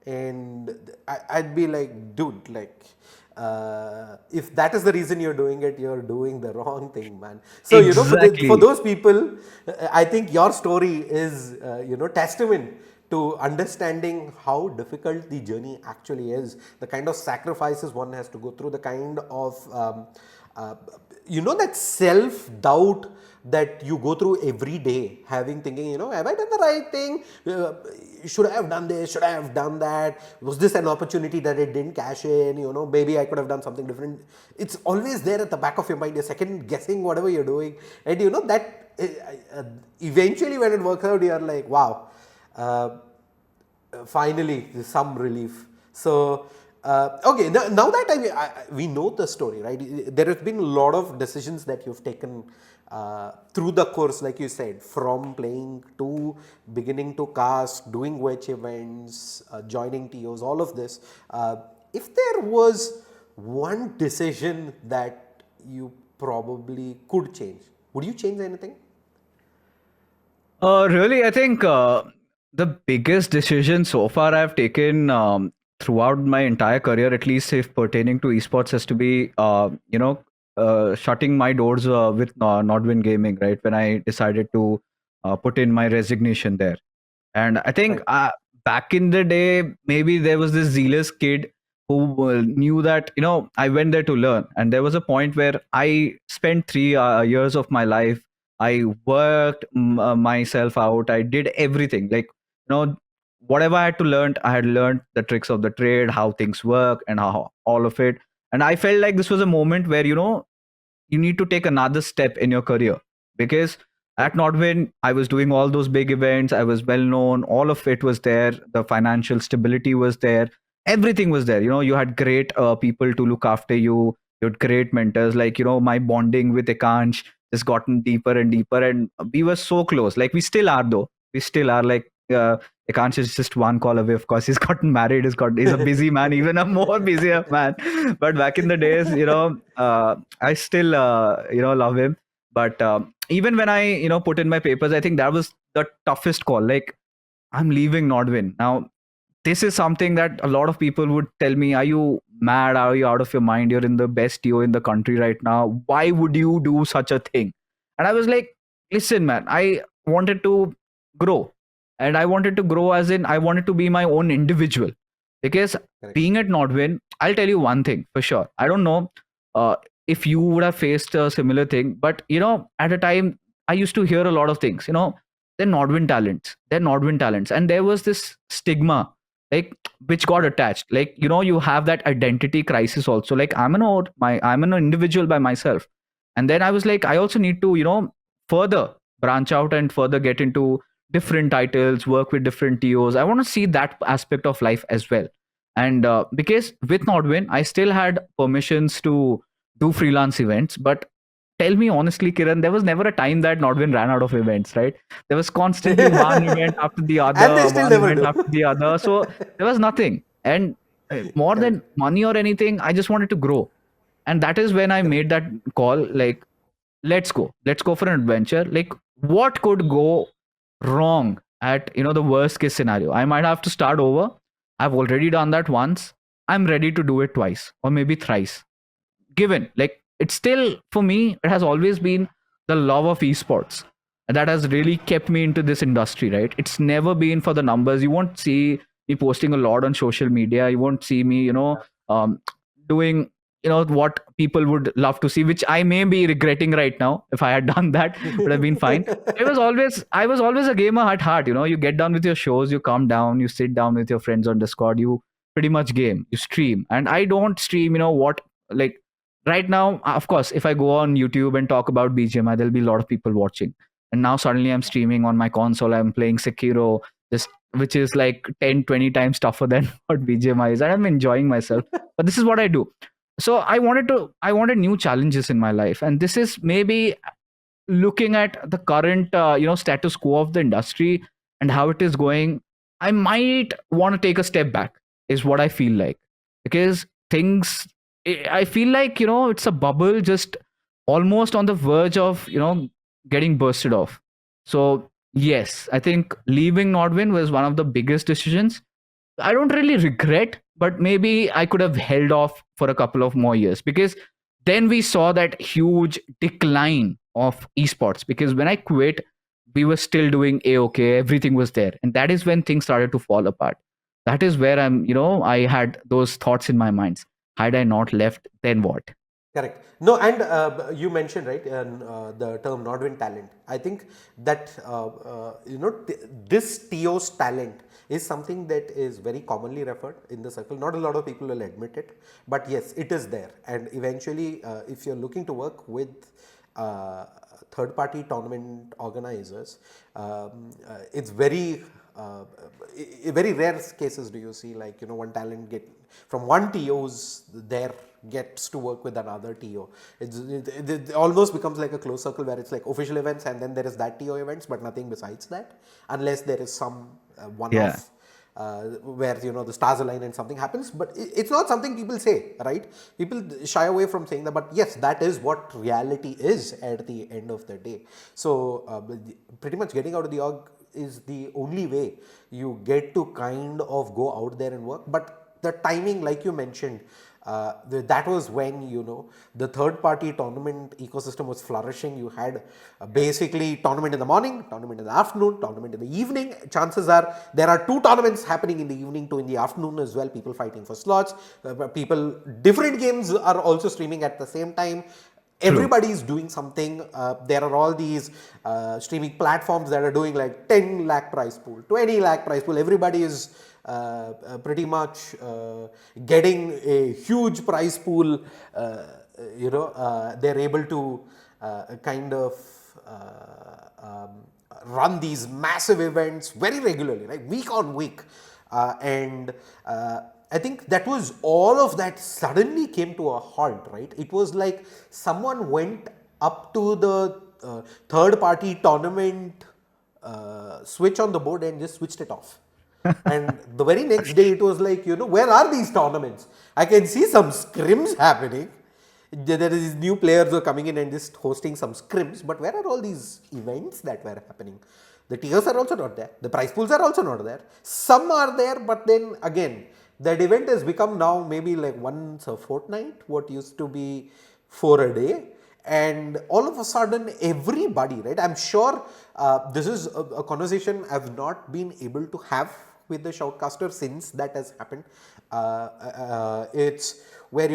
And I'd be like, dude, like, if that is the reason you're doing it, you're doing the wrong thing, man. So, for Exactly. those people, I think your story is, testament to understanding how difficult the journey actually is, the kind of sacrifices one has to go through, the kind of, uh, that self doubt that you go through every day, thinking, have I done the right thing? Should I have done this? Should I have done that? Was this an opportunity that it didn't cash in? Maybe I could have done something different. It's always there at the back of your mind. You're second guessing whatever you're doing, and that eventually when it works out, you're like, wow. Finally some relief. So okay, now that we know the story, right? There have been a lot of decisions that you've taken through the course, like you said, from playing to beginning to cast, doing wedge events, joining TOs, all of this. If there was one decision that you probably could change, would you change anything? Really, I think the biggest decision so far I've taken throughout my entire career, at least if pertaining to esports, has to be, shutting my doors with Nodwin Gaming, right? When I decided to put in my resignation there. And I think Right. back in the day, maybe there was this zealous kid who knew that, I went there to learn. And there was a point where I spent 3 years of my life. I worked myself out. I did everything. Like, whatever I had to learn, I had learned the tricks of the trade, how things work, and how all of it. And I felt like this was a moment where, you need to take another step in your career, because at Right. Nodwin, I was doing all those big events. I was well known. All of it was there. The financial stability was there. Everything was there. You had great people to look after you. You had great mentors. Like, my bonding with Ekansh has gotten deeper and deeper. And we were so close. Like, we still are, though. We still are. Like, Ekansh is just one call away. Of course, he's gotten married. He's a busy man, even a more busier man. But back in the days, I still, love him. But even when I, put in my papers, I think that was the toughest call. Like, I'm leaving Nodwin. Now, this is something that a lot of people would tell me, are you mad? Are you out of your mind? You're in the best TO in the country right now. Why would you do such a thing? And I was like, listen, man, I wanted to grow. And I wanted to grow as in I wanted to be my own individual. Because Correct. being at Nodwin, I'll tell you one thing for sure. I don't know uh, if you would have faced a similar thing, but at a time, I used to hear a lot of things. They're Nodwin talents. They're Nodwin talents. And there was this stigma, like, which got attached. Like, you have that identity crisis also. Like, I'm an individual by myself. And then I was like, I also need to, further branch out and further get into different titles, work with different TOs. I want to see that aspect of life as well. And because with Nodwin, I still had permissions to do freelance events. But tell me honestly, Kiran, there was never a time that Nodwin ran out of events, right? There was constantly one event after the And they other, still one never event do. after the other. So there was nothing. And more Correct. than money or anything, I just wanted to grow. And that is when I Correct. made that call, like, let's go for an adventure. Like, what could go wrong at the worst case scenario? I might have to start over. I've already done that once. I'm ready to do it twice or maybe thrice. Given, like, it's still, for me, it has always been the love of esports that has really kept me into this industry, right? It's never been for the numbers. You won't see me posting a lot on social media. You won't see me um, doing what people would love to see, which I may be regretting right now. If I had done that, would have been fine. I was always a gamer at heart. You get done with your shows, you come down, you sit down with your friends on Discord, you pretty much game, you stream. And I don't stream, what, like, right now, of course, if I go on YouTube and talk about BGMI, there'll be a lot of people watching. And now suddenly I'm streaming on my console, I'm playing Sekiro, just which is like 10, 20 times tougher than what BGMI is. And I'm enjoying myself. But this is what I do. So I wanted new challenges in my life. And this is maybe looking at the current status quo of the industry and how it is going. I might want to take a step back, is what I feel like. Because things, I feel like it's a bubble just almost on the verge of getting bursted off. So yes, I think leaving Nodwin was one of the biggest decisions. I don't really regret, but maybe I could have held off for a couple of more years, because then we saw that huge decline of esports. Because when I quit, we were still doing a okay, everything was there, and that is when things started to fall apart. That is where I had those thoughts in my mind. Had I not left, then what? Correct. No, and you mentioned, right, the term Nodwin talent. I think that this TO's talent is something that is very commonly referred in the circle. Not a lot of people will admit it, but yes, it is there. And eventually, if you're looking to work with uh, third-party tournament organizers, it's very rare cases do you see, like, one talent get from one TO's there gets to work with another TO. It almost becomes like a closed circle where it's like official events and then there is that TO events, but nothing besides that, unless there is some Yeah. one-off where the stars align and something happens. But it's not something people say, right? People shy away from saying that, but yes, that is what reality is at the end of the day. So pretty much getting out of the org is the only way you get to kind of go out there and work. But the timing, like you mentioned, that was when the third party tournament ecosystem was flourishing. You had basically tournament in the morning, tournament in the afternoon, tournament in the evening. Chances are there are two tournaments happening in the evening, two in the afternoon as well. People fighting for slots, people, different games are also streaming at the same time. True. Everybody is doing something. There are all these streaming platforms that are doing like 10 lakh prize pool, 20 lakh prize pool. Everybody is pretty much getting a huge prize pool. They're able to kind of run these massive events very regularly, right? Week on week. And I think that was all of that suddenly came to a halt, right? It was like someone went up to the third party tournament switch on the board and just switched it off. And the very next day, it was like, where are these tournaments? I can see some scrims happening. There is these new players who are coming in and just hosting some scrims, but where are all these events that were happening? The tiers are also not there. The prize pools are also not there. Some are there, but then again, that event has become now maybe like once a fortnight, what used to be 4 a day. and all of a sudden everybody, right? I'm sure this is a conversation I've not been able to have with the shoutcaster since that has happened. It's where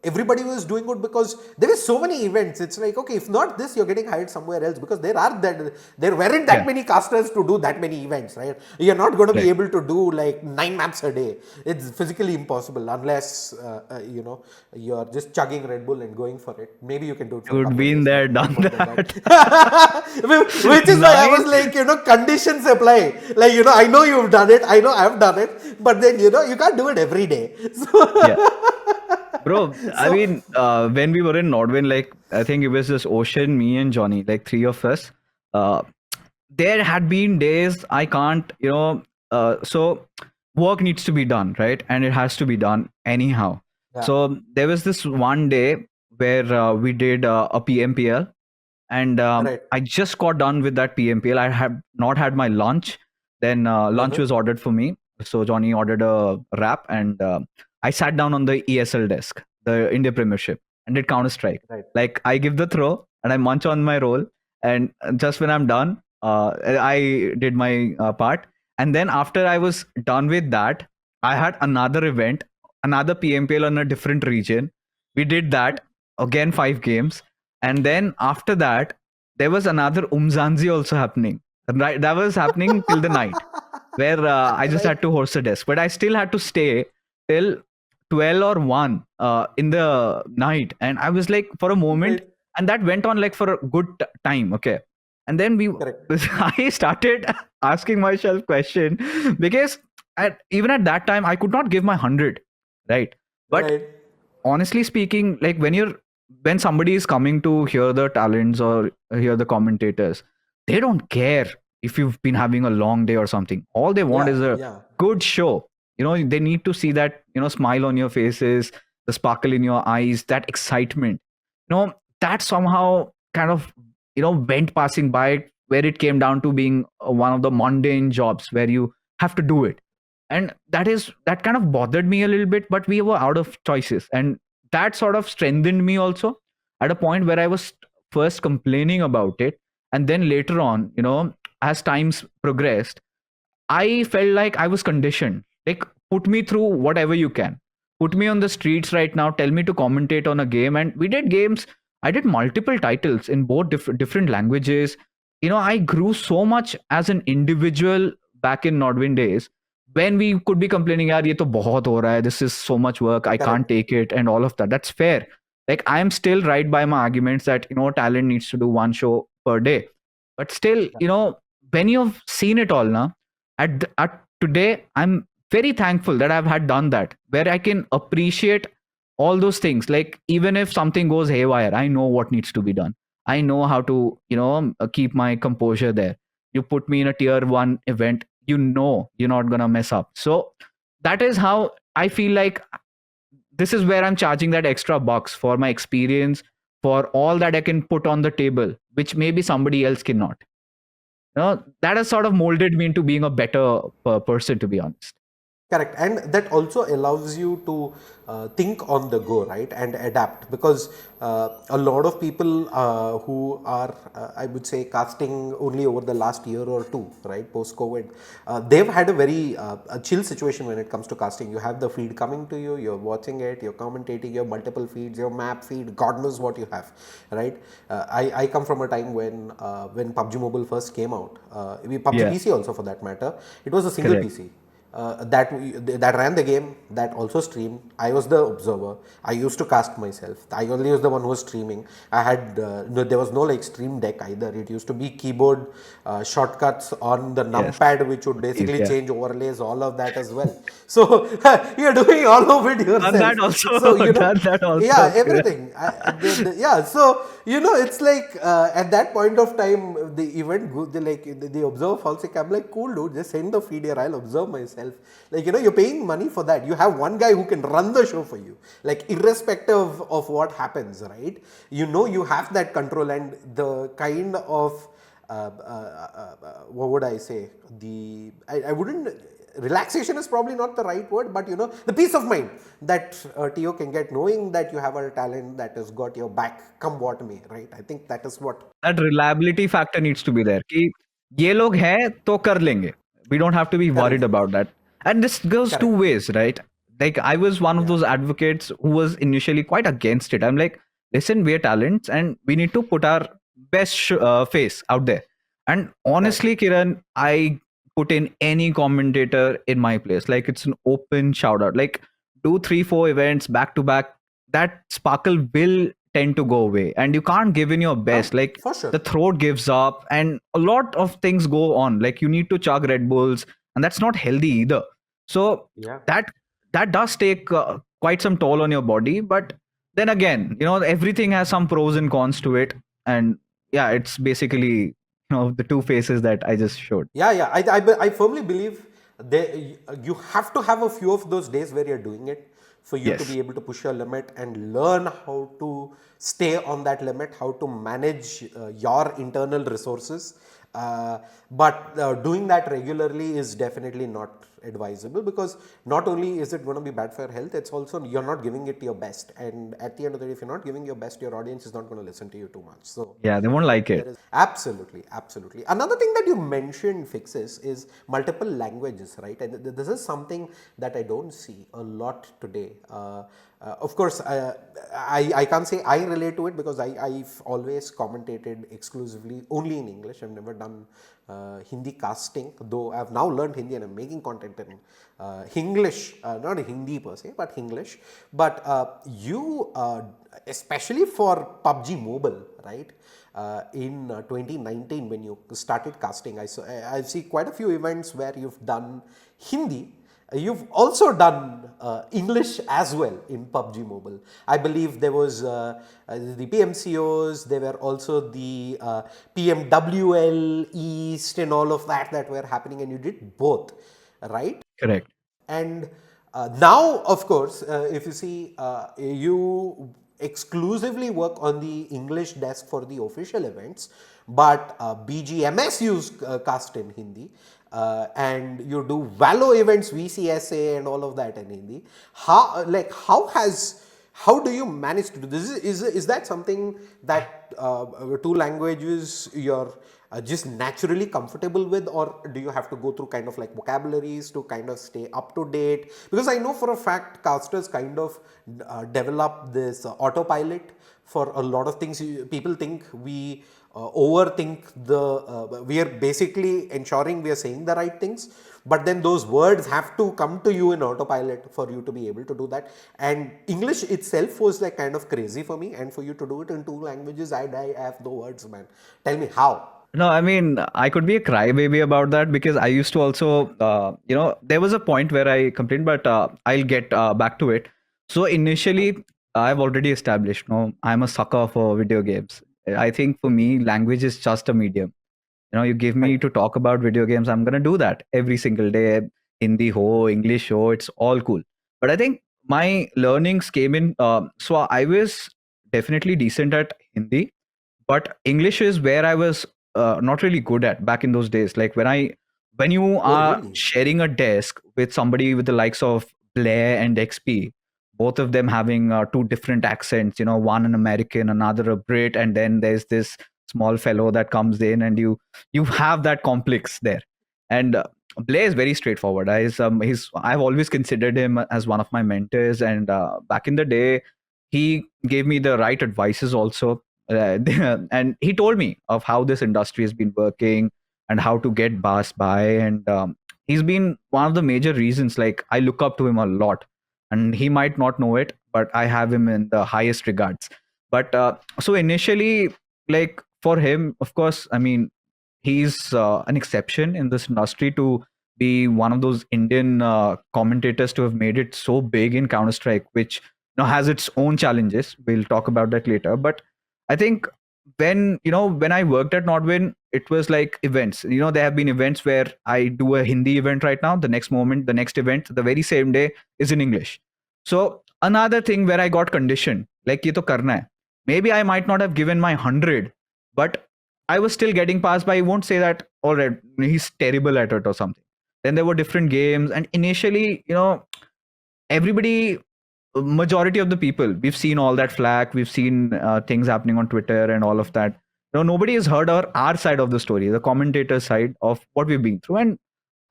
everybody was doing good because there were so many events. It's like, okay, if not this, you're getting hired somewhere else because there weren't that Yeah. many casters to do that many events, right? You're not going to be Right. able to do like 9 maps a day. It's physically impossible unless you're just chugging Red Bull and going for it. Maybe you can do it for a Dude, couple of been days, there, but not done more than that. that. Which is why I was 9. like, conditions apply. Like, I know you've done it, I know I've done it, but then, you can't do it every day. Yeah. Bro, I So, mean, when we were in Nordwin, like, I think it was just Ocean, me, and Johnny, like three of us. Uh, there had been days I can't, so work needs to be done, right? And it has to be done anyhow. yeah, So there was this one day where we did a PMPL, and right. I just got done with that PMPL. I had not had my lunch. Then lunch Uh-huh. was ordered for me. So Johnny ordered a wrap, and I sat down on the ESL desk, the India Premiership, and did Counter Strike. Right. Like I give the throw, and I munch on my roll, and just when I'm done, I did my part. And then after I was done with that, I had another event, another PMPL on a different region. We did that again, 5 games, and then after that, there was another Umzanzi also happening. Right, that was happening till the night, where I just Right. had to host a desk, but I still had to stay till 12 or 1 in the night. And I was like, for a moment, Right. and that went on like for a good time. Okay. And then Correct. I started asking myself question because even at that time, I could not give my 100. Right. But Right. honestly speaking, like when somebody is coming to hear the talents or hear the commentators, they don't care if you've been having a long day or something. All they want Yeah. is a Yeah. good show. They need to see that smile on your faces, the sparkle in your eyes, that excitement. That somehow kind of went passing by, where it came down to being one of the mundane jobs where you have to do it. And that kind of bothered me a little bit, but we were out of choices, and that sort of strengthened me also, at a point where I was first complaining about it, and then later on, as times progressed, I felt like I was conditioned. Like, put me through whatever you can. Put me on the streets right now. Tell me to commentate on a game. And we did games. I did multiple titles in both different languages. I grew so much as an individual back in Nordwind days, when we could be complaining, yaar, ye to bahut ho raha hai. This is so much work. I can't Correct. take it, and all of that. That's fair. Like, I am still right by my arguments that, talent needs to do one show per day. But still, Yeah. when you've seen it all now, at today, I'm very thankful that I've had done that, where I can appreciate all those things. Like, even if something goes haywire, I know what needs to be done. I know how to keep my composure there. You put me in a tier 1 event, you're not gonna mess up. So that is how I feel like this is where I'm charging that extra bucks for my experience, for all that I can put on the table, which maybe somebody else cannot. That has sort of molded me into being a better person, to be honest. Correct, and that also allows you to think on the go, right, and adapt, because a lot of people who are, I would say, casting only over the last year or two, right, post COVID, they've had a very a chill situation when it comes to casting. You have the feed coming to you, you're watching it, you're commentating, your multiple feeds, your map feed, God knows what you have, right? I come from a time when PUBG Mobile first came out, PUBG Yeah, PC also for that matter, it was a single correct. PC that ran the game, that also streamed. I was the observer. I used to cast myself. I only was the one who was streaming. I had there was no like stream deck either. It used to be keyboard shortcuts on the Yes. numpad, which would Please, basically yeah. change overlays, all of that as well. So you're doing all of it Done that yourself. So also. Done that yeah, also. Yeah. everything. Yeah, so it's like at that point of time, the event, the observer falls sick. I'm like, cool, dude, just send the feed here. I'll observe myself. Like, you're paying money for that. You have one guy who can run the show for you, like, irrespective of what happens, right? You have that control, and the kind of what would I say? I wouldn't. relaxation is probably not the right word, but the peace of mind that Tio can get knowing that you have a talent that has got your back, come what may, right? I think that is what. That reliability factor needs to be there कि ये लोग हैं तो कर लेंगे. We don't have to be worried Correct. about that. And this goes two Correct. ways, right? Like I was one of Yeah. those advocates who was initially quite against it. I'm like, listen, we're talents and we need to put our best face out there. And honestly, Kiran, I put in any commentator in my place. Like it's an open shout out. Like do 3, 4 events back to back. That sparkle will tend to go away, and you can't give in your best. Like For sure. the throat gives up, and a lot of things go on. Like you need to chug Red Bulls, and that's not healthy either. So Yeah. that does take quite some toll on your body. But then again, everything has some pros and cons to it, and yeah, it's basically the two faces that I just showed. Yeah. I firmly believe that you have to have a few of those days where you're doing it for you to Yes. be able to push your limit and learn how to stay on that limit, how to manage your internal resources. But doing that regularly is definitely not advisable, because not only is it going to be bad for your health, it's also you're not giving it your best. And at the end of the day, if you're not giving your best, your audience is not going to listen to you too much. So Yeah, they won't like there it. is absolutely. Another thing that you mentioned, Fixes, is multiple languages, right? And this is something that I don't see a lot today. Of course, I can't say I relate to it, because I've always commentated exclusively only in English. I've never done Hindi casting, though I've now learned Hindi and I'm making content in English, not Hindi per se, but English. But you, especially for PUBG Mobile, right? In 2019, when you started casting, I see quite a few events where you've done Hindi. You've also done English as well in PUBG Mobile. I believe there was the PMCOs, there were also the PMWL, East, and all of that were happening, and you did both, right? Correct. And now, of course, if you see, you exclusively work on the English desk for the official events, but BGMS you cast in Hindi, and you do Valo events, VCSA, and all of that in Hindi. How do you manage to do this? Is that something that two languages you're just naturally comfortable with, or do you have to go through kind of like vocabularies to kind of stay up to date? Because I know for a fact casters kind of develop this autopilot for a lot of things. People think we overthink we are basically ensuring we are saying the right things, but then those words have to come to you in autopilot for you to be able to do that. And English itself was like kind of crazy for me, and for you to do it in two languages, I have the words, man. Tell me how. No, I mean, I could be a crybaby about that because I used to also, there was a point where I complained, but I'll get back to it. So initially, I've already established, no, I'm a sucker for video games. I think for me, language is just a medium. You give me Right. to talk about video games, I'm going to do that every single day. Hindi ho, English ho, it's all cool. But I think my learnings came in. So I was definitely decent at Hindi, but English is where I was not really good at back in those days. Like when you Oh, are really? sharing a desk with somebody with the likes of Blair and XP, both of them having two different accents, one an American, another a Brit, and then there's this small fellow that comes in, and you have that complex there. And Blair is very straightforward. I've always considered him as one of my mentors, and back in the day, he gave me the right advices also, and he told me of how this industry has been working and how to get by. And he's been one of the major reasons. Like I look up to him a lot, and he might not know it, but I have him in the highest regards. But so initially, like for him, of course, I mean, he's an exception in this industry to be one of those Indian commentators to have made it so big in Counter Strike, which has its own challenges. We'll talk about that later. But I think when I worked at Nordwin, it was like events. There have been events where I do a Hindi event right now. The next moment, the next event, the very same day is in English. So another thing where I got conditioned, like ye to karna hai. Maybe I might not have given my 100, but I was still getting past by. I won't say that, all right, he's terrible at it or something. Then there were different games, and initially, everybody, majority of the people, we've seen all that flack, we've seen things happening on Twitter and all of that. Nobody has heard our side of the story, the commentator side of what we've been through, and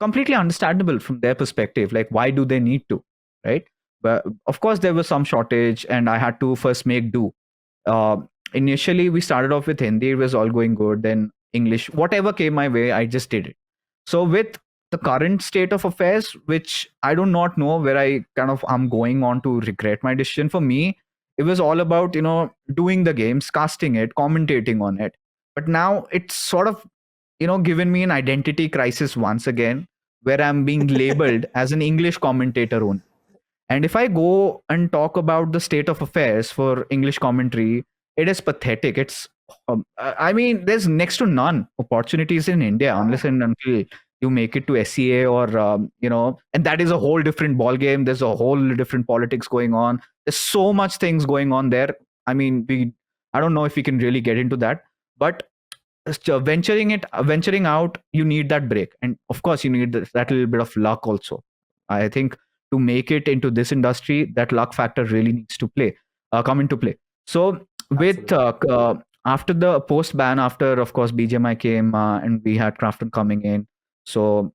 completely understandable from their perspective. Like, why do they need to, right? But of course, there was some shortage, and I had to first make do. uh, Initially, we started off with Hindi. It was all going good. Then English, whatever came my way, I just did it. So with the current state of affairs, which I do not know where I kind of am going on to regret my decision. For me, it was all about doing the games, casting it, commentating on it. But now it's sort of given me an identity crisis once again, where I'm being labeled as an English commentator only. And if I go and talk about the state of affairs for English commentary, it is pathetic. I mean, there's next to none opportunities in India unless and until you make it to SCA or, and that is a whole different ball game. There's a whole different politics going on. There's so much things going on there. I mean, I don't know if we can really get into that, but venturing out, you need that break. And of course, you need that little bit of luck also. I think to make it into this industry, that luck factor really needs to come into play. So with Absolutely. after the post ban, after of course BGMI came, and we had Crafton coming in. So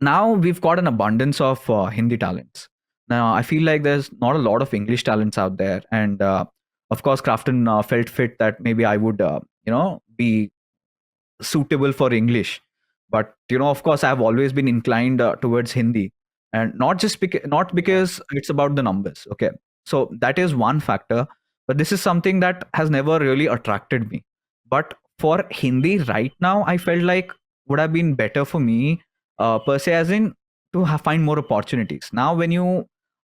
now we've got an abundance of Hindi talents. Now I feel like there's not a lot of English talents out there, and of course Crafton felt fit that maybe I would be suitable for English. But of course, I've always been inclined towards Hindi, and not Yeah. because it's about the numbers. Okay, so that is one factor, but this is something that has never really attracted me. But for Hindi right now, I felt like would have been better for me, per se, as in to find more opportunities. Now, when you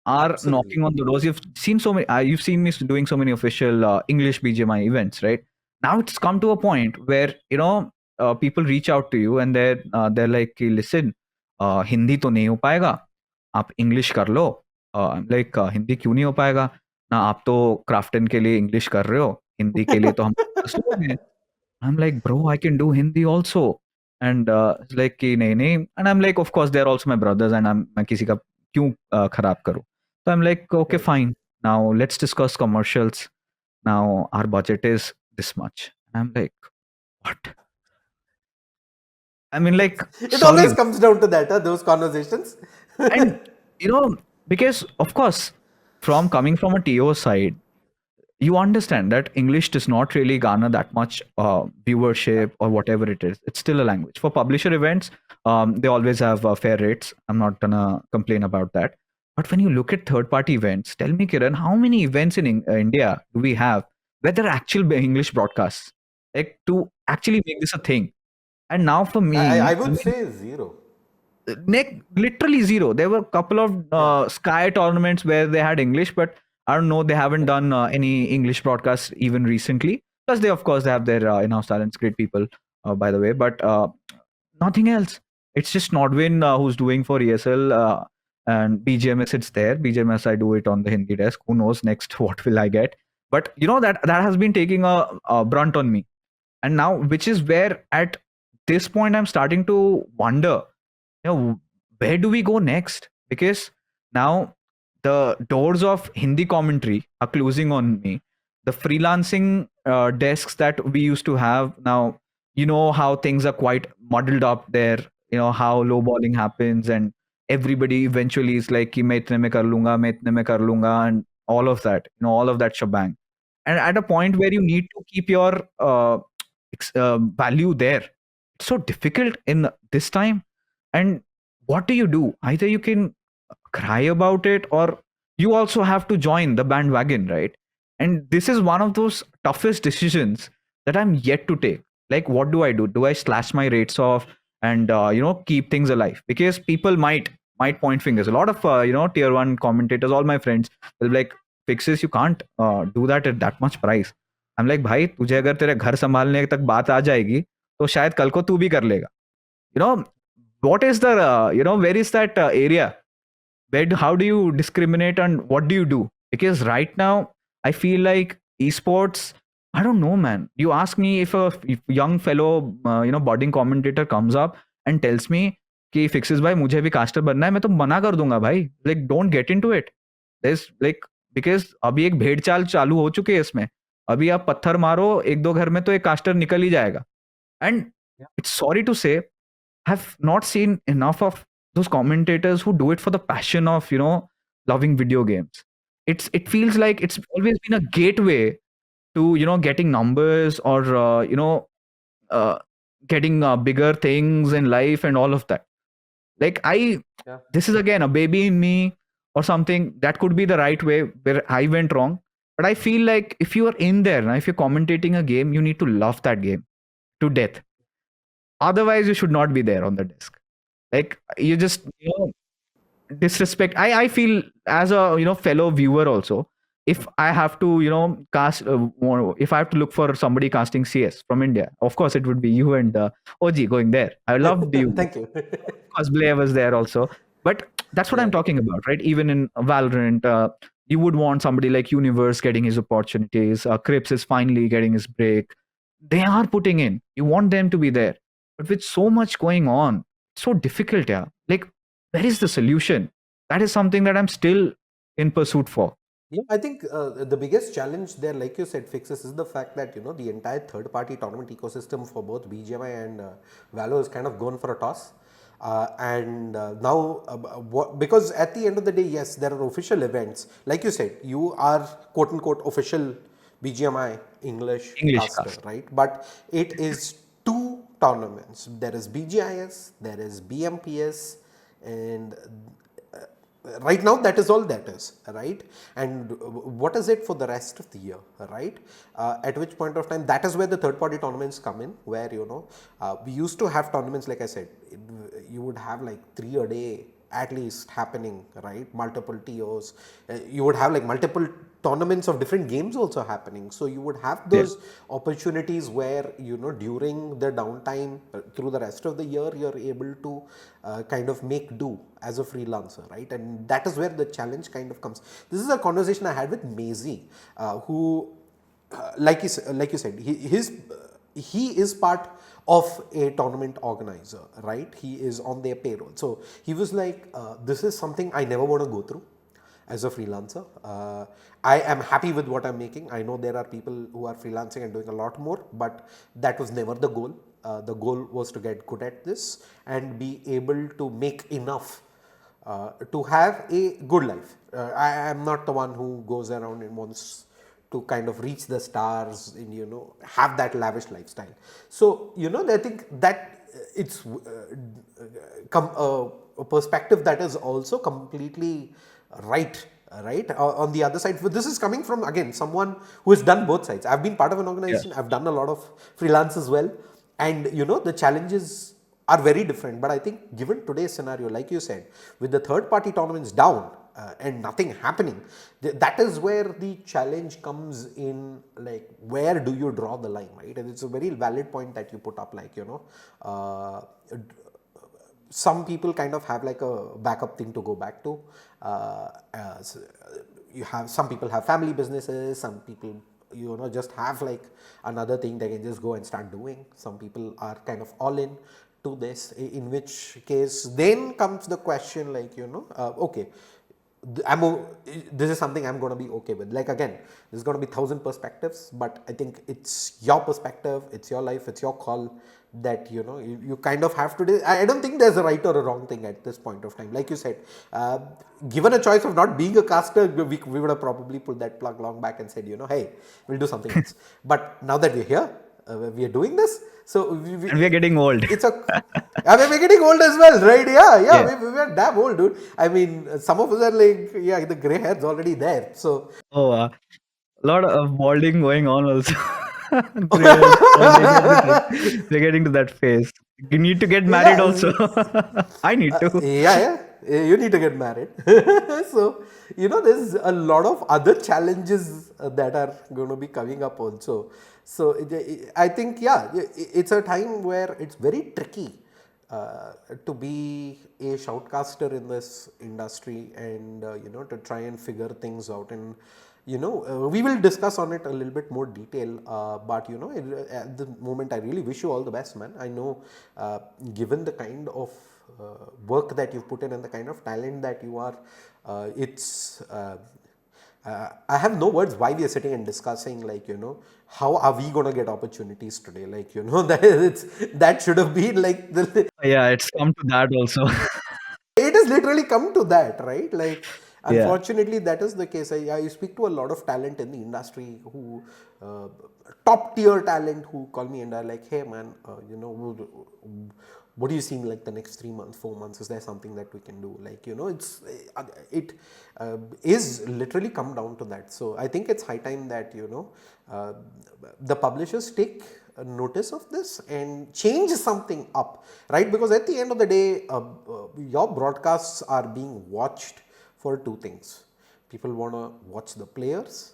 are Absolutely. knocking on the doors. You've seen me doing so many official English BGMI events, right? Now it's come to a point where people reach out to you and they're like, "कि listen, Hindi तो नहीं हो पाएगा, आप English कर लो." Like Hindi क्यों नहीं हो पाएगा? ना आप तो क्राफ्टन के लिए इंग्लिश कर रहे हो, हिंदी के लिए तो हम 10 लोग हैं। I'm like, bro, I can do Hindi also. And it's like, कि नहीं नहीं. And I'm like, of course, they're also my brothers, and मैं किसी का क्यों खराब करूँ? So I'm like, okay, Correct. fine. Now let's discuss commercials. Now our budget is this much. And I'm like, what? I mean, like, It sorry. always comes down to that, those conversations. And, because, of course, from coming from a TO side, you understand that English does not really garner that much viewership or whatever it is. It's still a language. For publisher events, they always have fair rates. I'm not gonna complain about that. But when you look at third-party events, tell me, Kiran, how many events in India do we have where there are actual English broadcasts, like to actually make this a thing? And now for I me, I would mean, say zero. literally zero. There were a couple of Yeah. Sky tournaments where they had English, but I don't know. They haven't Correct. done any English broadcasts even recently. Plus, they of course they have their in-house talents, great people, by the way. But nothing else. It's just Nodwin who's doing for ESL, and BGMS. It's there. BGMS, I do it on the Hindi desk. Who knows next what will I get? But that has been taking a brunt on me, and now which is where at this point I'm starting to wonder, where do we go next? Because now the doors of Hindi commentary are closing on me. The freelancing desks that we used to have now, how things are quite muddled up there. How lowballing happens, and everybody eventually is like, कि मैं इतने में कर लूंगा, मैं इतने में कर लूंगा, and all of that, all of that shebang. And at a point where you need to keep your value there, it's so difficult in this time. And what do you do? Either you can cry about it, or you also have to join the bandwagon, right? And this is one of those toughest decisions that I'm yet to take. Like, what do I do? Do I slash my rates off and keep things alive? Because people might point fingers. A lot of tier one commentators, all my friends, will be like, fixes, you can't do that at that much price. I'm like, भाई तुझे अगर तेरे घर संभालने तक बात आ जाएगी तो शायद कल को तू भी कर लेगा. you know what is the where is that area where how do you discriminate, and what do you do? Because right now I feel like esports, I don't know, man. You ask me, if a young fellow budding commentator comes up and tells me, कि fixes भाई मुझे भी caster बनना है, मैं तो मना कर दूंगा भाई, like don't get into it, like because अभी एक भेड़ चाल चालू हो चुकी है इसमें। अभी आप पत्थर मारो एक दो घर में तो एक कास्टर निकल ही जाएगा। एंड इट्स सॉरी टू से, have not seen enough of those commentators who do it for the passion of, loving video games. It feels like it's always been a gateway to, getting numbers or, uh, getting bigger things in life and all of that. Like Yeah. this is again a baby in me or something. That could be the right way where I went wrong. But I feel like if you are in there, now if you're commentating a game, you need to love that game to death. Otherwise, you should not be there on the desk. Like you just, disrespect. I feel as a, fellow viewer also, if I have to, cast, if I have to look for somebody casting CS from India, of course it would be you and OG going there. I loved you. Thank you. Of course, Blair was there also. But that's what I'm Yeah. talking about, right? Even in Valorant, you would want somebody like Universe getting his opportunities. Crips is finally getting his break. They are putting in. You want them to be there. But with so much going on, it's so difficult, yeah. Like, where is the solution? That is something that I'm still in pursuit for. Yeah, I think the biggest challenge there, like you said, fixes is the fact that the entire third-party tournament ecosystem for both BGMI and Valo has kind of gone for a toss. And now, because at the end of the day, yes, there are official events. Like you said, you are quote unquote official BGMI English caster, Cast. right? But it is two tournaments. There is BGIS, there is BMPS, and right now that is all that is, right? And what is it for the rest of the year, right? At which point of time, that is where the third party tournaments come in, where we used to have tournaments, like I said, you would have like 3 a day at least happening, right? Multiple TOs, you would have like multiple tournaments of different games also happening, so you would have those opportunities where during the downtime through the rest of the year you're able to kind of make do as a freelancer, right? And that is where the challenge kind of comes. This is a conversation I had with Maisie, who like you said, he is part of a tournament organizer, right? He is on their payroll, so he was like, this is something I never want to go through as a freelancer. I am happy with what I'm making. I know there are people who are freelancing and doing a lot more, but that was never the goal. The goal was to get good at this and be able to make enough to have a good life. I am not the one who goes around and wants to kind of reach the stars and have that lavish lifestyle. So I think that it's a perspective that is also completely right. On the other side, this is coming from, again, someone who has done both sides. I've been part of an organization, I've done a lot of freelance as well, and the challenges are very different. But I think given today's scenario, like you said, with the third party tournaments down and nothing happening, that is where the challenge comes in. Like, where do you draw the line, right? And it's a very valid point that you put up, like some people kind of have like a backup thing to go back to. You have some people have family businesses, some people just have like another thing they can just go and start doing. Some people are kind of all in to this, in which case then comes the question, like okay, this is something I'm going to be okay with. Like, again, there's going to be 1,000 perspectives, but I think it's your perspective, it's your life, it's your call, that you kind of have to. I don't think there's a right or a wrong thing at this point of time. Like you said, given a choice of not being a caster, we would have probably pulled that plug long back and said, hey, we'll do something else. But now that we're here, we are doing this, so and we are getting old. It's we're getting old as well, right? Yeah. We are damn old, dude. I mean, some of us are like, the gray hair's already there. So a lot of balding going on also. They're getting to that phase. You need to get married also. I need to. Yeah, you need to get married. So there's a lot of other challenges that are going to be coming up also. So I think it's a time where it's very tricky to be a shoutcaster in this industry, and to try and figure things out. And we will discuss on it a little bit more detail, but at the moment, I really wish you all the best, man. I know given the kind of work that you've put in and the kind of talent that you are, it's. I have no words why we are sitting and discussing, like, how are we going to get opportunities today? Like, that should have been like Yeah, it's come to that also. it has literally come to that, right? Like, Yeah. unfortunately, that is the case. I speak to a lot of talent in the industry who, top tier talent, who call me and are like, hey man, what are you seeing like the next 3 months, 4 months? Is there something that we can do? Like, it is literally come down to that. So I think it's high time that, uh, the publishers take notice of this and change something up, right? Because at the end of the day, your broadcasts are being watched for two things. People want to watch the players,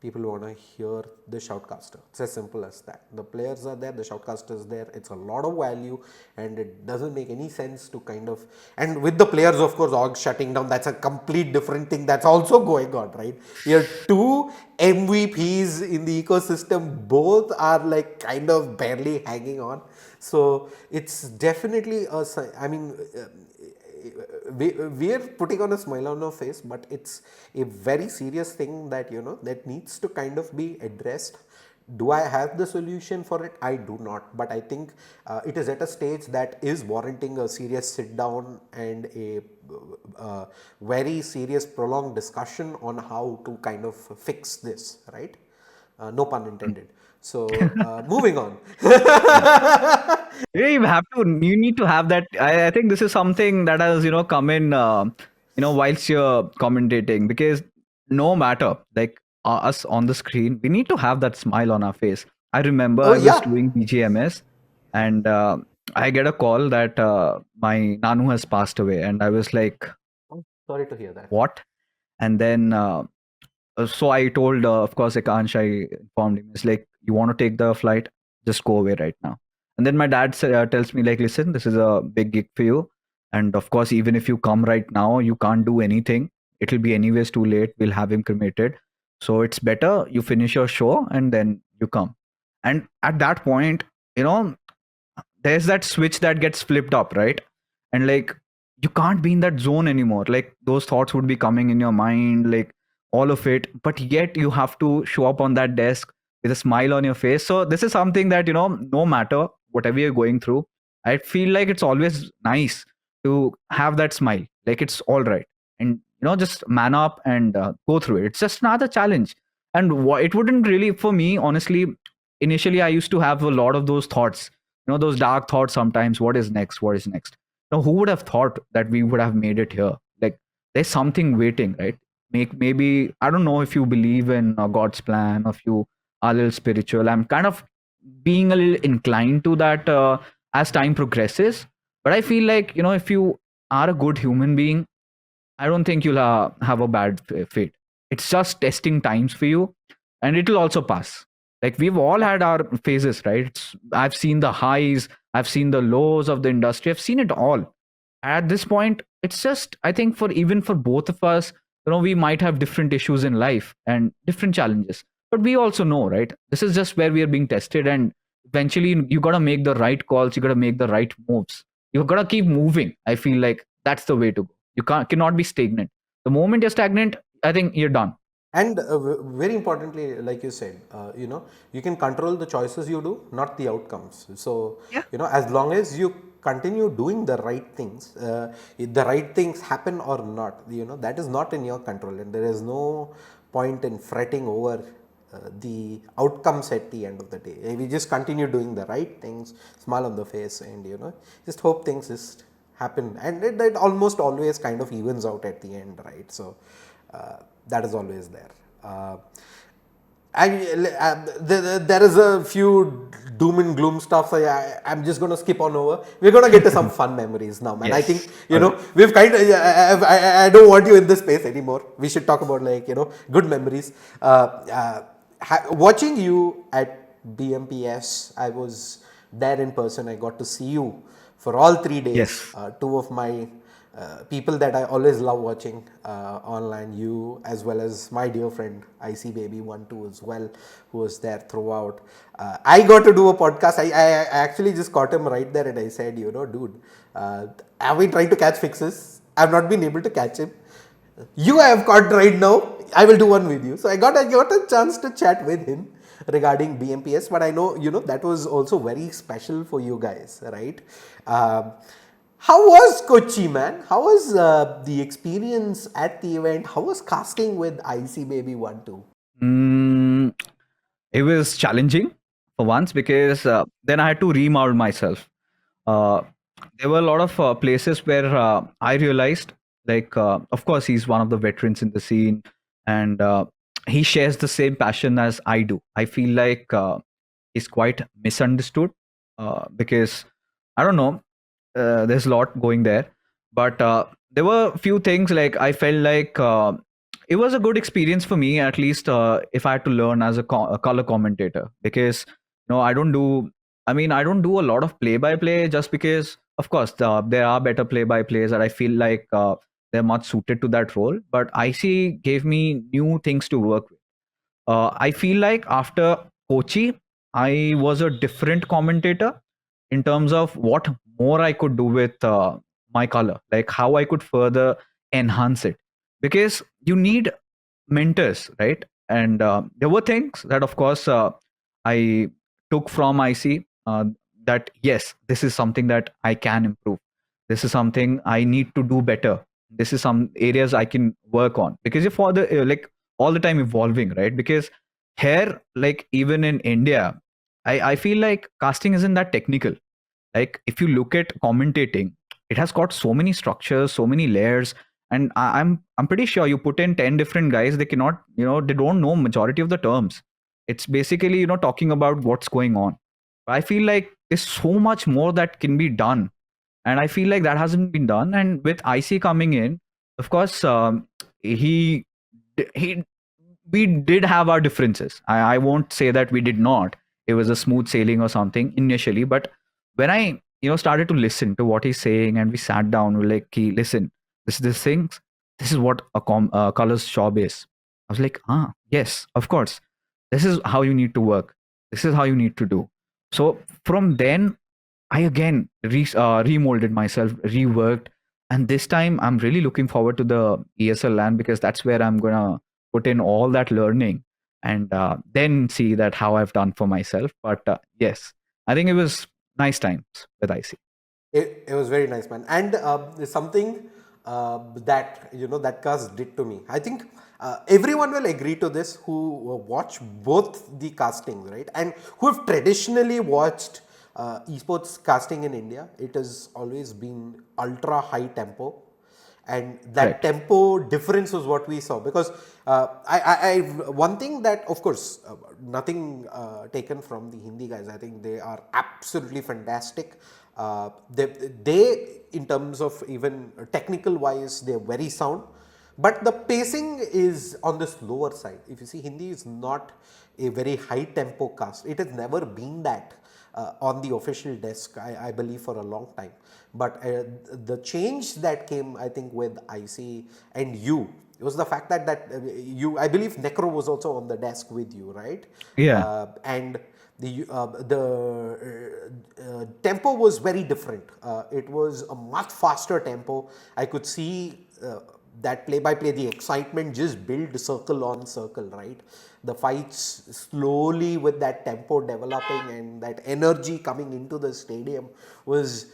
people want to hear the shoutcaster. It's as simple as that. The players are there, the shoutcaster is there. It's a lot of value, and it doesn't make any sense to kind of. And with the players, of course, org shutting down, that's a complete different thing that's also going on, right? Here, two MVPs in the ecosystem, both are like kind of barely hanging on. So it's definitely a. I mean, we are putting on a smile on our face, but it's a very serious thing that that needs to kind of be addressed. Do I have the solution for it? I do not, but I think it is at a stage that is warranting a serious sit down and a very serious prolonged discussion on how to kind of fix this, right? No pun intended. So moving on. Yeah, you need to have that. I think this is something that has, come in, whilst you're commentating, because no matter, like, us on the screen, we need to have that smile on our face. I remember Oh I was yeah. doing BGMS, and I get a call that my Nanu has passed away. And I was like, Oh, sorry to hear that. what? And then, so I told, of course, Ekansh, I informed him, it's like, you want to take the flight, just go away right now. And then my dad tells me, like, listen, this is a big gig for you. And of course, even if you come right now, you can't do anything. It'll be anyways too late. We'll have him cremated. So it's better you finish your show and then you come. And at that point, you know, there's that switch that gets flipped up, right? And like, you can't be in that zone anymore. Like, those thoughts would be coming in your mind, like, all of it, but yet you have to show up on that desk with a smile on your face. So this is something that, no matter whatever you're going through, I feel like it's always nice to have that smile, like, it's all right. And just man up and go through it. It's just another challenge. And it wouldn't really, for me, honestly, initially I used to have a lot of those thoughts, those dark thoughts sometimes. What is next? What is next? Who would have thought that we would have made it here? Like, there's something waiting, right? Maybe, I don't know if you believe in God's plan, or if you are a little spiritual. I'm kind of being a little inclined to that as time progresses. But I feel like, if you are a good human being, I don't think you'll have a bad fate. It's just testing times for you, and it'll also pass. Like, we've all had our phases, right? I've seen the highs, I've seen the lows of the industry, I've seen it all. At this point, it's just, I think, for even for both of us, we might have different issues in life and different challenges. But we also know, right? This is just where we are being tested, and eventually, you got to make the right calls, you got to make the right moves. You've got to keep moving. I feel like that's the way to go. You cannot be stagnant. The moment you're stagnant, I think you're done. And very importantly, like you said, you can control the choices you do, not the outcomes. So, Yeah. as long as you continue doing the right things, if the right things happen or not, that is not in your control. And there is no point in fretting over the outcomes at the end of the day. We just continue doing the right things, smile on the face, and, just hope things just happen. And it almost always kind of evens out at the end, right? So, that is always there. There is a few doom and gloom stuff. I'm just going to skip on over. We're going to get to some fun memories now, man. I think, Yes. Okay. we've kind of, I don't want you in this space anymore. We should talk about, like, good memories. Watching you at BMPS, I was there in person. I got to see you for all 3 days. Yes. Two of my people that I always love watching online, you as well as my dear friend IC Baby 1 2 as well, who was there throughout. I got to do a podcast. I actually just caught him right there and I said, dude, have we tried to catch fixes? I've not been able to catch him. You have caught right now. I will do one with you. So I got a chance to chat with him regarding BMPS, but I know that was also very special for you guys, right? Um, how was Kochi, man? How was the experience at the event? How was casting with IC Baby 1 2? Mm, it was challenging for once because then I had to remold myself. Uh, there were a lot of places where I realized, like, of course, he's one of the veterans in the scene, and he shares the same passion as I do. I feel like he's quite misunderstood because I don't know. There's a lot going there, but there were a few things like I felt like it was a good experience for me, at least if I had to learn as a color commentator, because I don't do. I mean, I don't do a lot of play-by-play just because, of course, there are better play-by-plays that I feel like they're much suited to that role. But IC gave me new things to work with. I feel like after Kochi, I was a different commentator in terms of what more I could do with my color, like how I could further enhance it. Because you need mentors, right? And there were things that, of course, I took from IC that, yes, this is something that I can improve. This is something I need to do better. This is some areas I can work on because you're for the like all the time evolving, right? Because here, like even in India, I feel like casting isn't that technical. Like if you look at commentating, it has got so many structures, so many layers, and I'm pretty sure you put in 10 different guys, they cannot, they don't know majority of the terms. It's basically, talking about what's going on. I feel like there's so much more that can be done, and I feel like that hasn't been done. And with IC coming in, of course, he he we did have our differences. I won't say that we did not. It was a smooth sailing or something initially, but when I started to listen to what he's saying, and we sat down, we're like, "Hey, listen, this things. This is what a color's job is." I was like, yes, of course. This is how you need to work. This is how you need to do. So from then, I again remolded myself, reworked, and this time I'm really looking forward to the ESL land because that's where I'm gonna put in all that learning and then see that how I've done for myself. But yes, I think it was nice times with IC. It was very nice, man. And there's something that that cast did to me. I think everyone will agree to this who watch both the castings, right? And who have traditionally watched esports casting in India. It has always been ultra high tempo, and that Correct. tempo difference was what we saw. Because one thing that, of course, nothing taken from the Hindi guys. I think they are absolutely fantastic. They in terms of even technical wise, they're very sound, but the pacing is on the slower side. If you see, Hindi is not a very high tempo cast. It has never been that on the official desk, I believe, for a long time. But the change that came, I think, with IC and you, it was the fact that you, I believe, Necro was also on the desk with you, right? Yeah. And the tempo was very different. It was a much faster tempo. I could see that play by play, the excitement just build circle on circle, right? The fights slowly with that tempo developing and that energy coming into the stadium was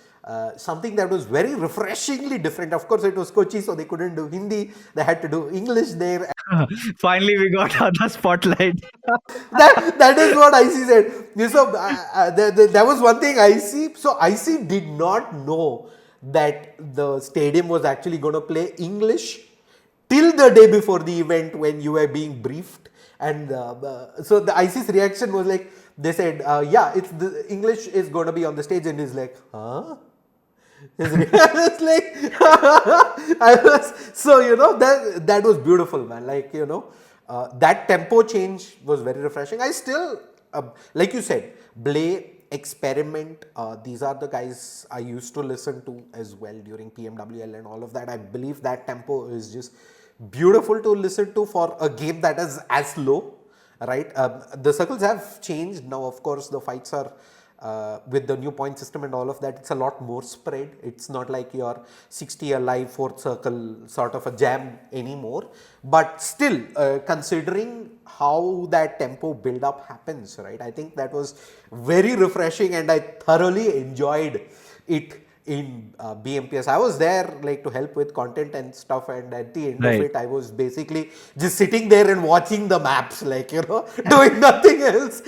something that was very refreshingly different. Of course, it was Kochi, so they couldn't do Hindi. They had to do English there. Finally, we got the spotlight. That is what IC said. So that was one thing IC. So IC did not know that the stadium was actually going to play English till the day before the event when you were being briefed. And so the IC's reaction was like, they said, yeah, it's the English is going to be on the stage, and he's like, huh? I was like, I was so that was beautiful, man. Like that tempo change was very refreshing. I still, like you said, Blay Experiment. These are the guys I used to listen to as well during PMWL and all of that. I believe that tempo is just beautiful to listen to for a game that is as low, right? The circles have changed now. Of course, the fights are with the new point system and all of that. It's a lot more spread. It's not like your 60 alive fourth circle sort of a jam anymore. But still, considering how that tempo build up happens, right? I think that was very refreshing, and I thoroughly enjoyed it in BMPS. I was there like to help with content and stuff, and at the end of Right. it, I was basically just sitting there and watching the maps, like, doing nothing else.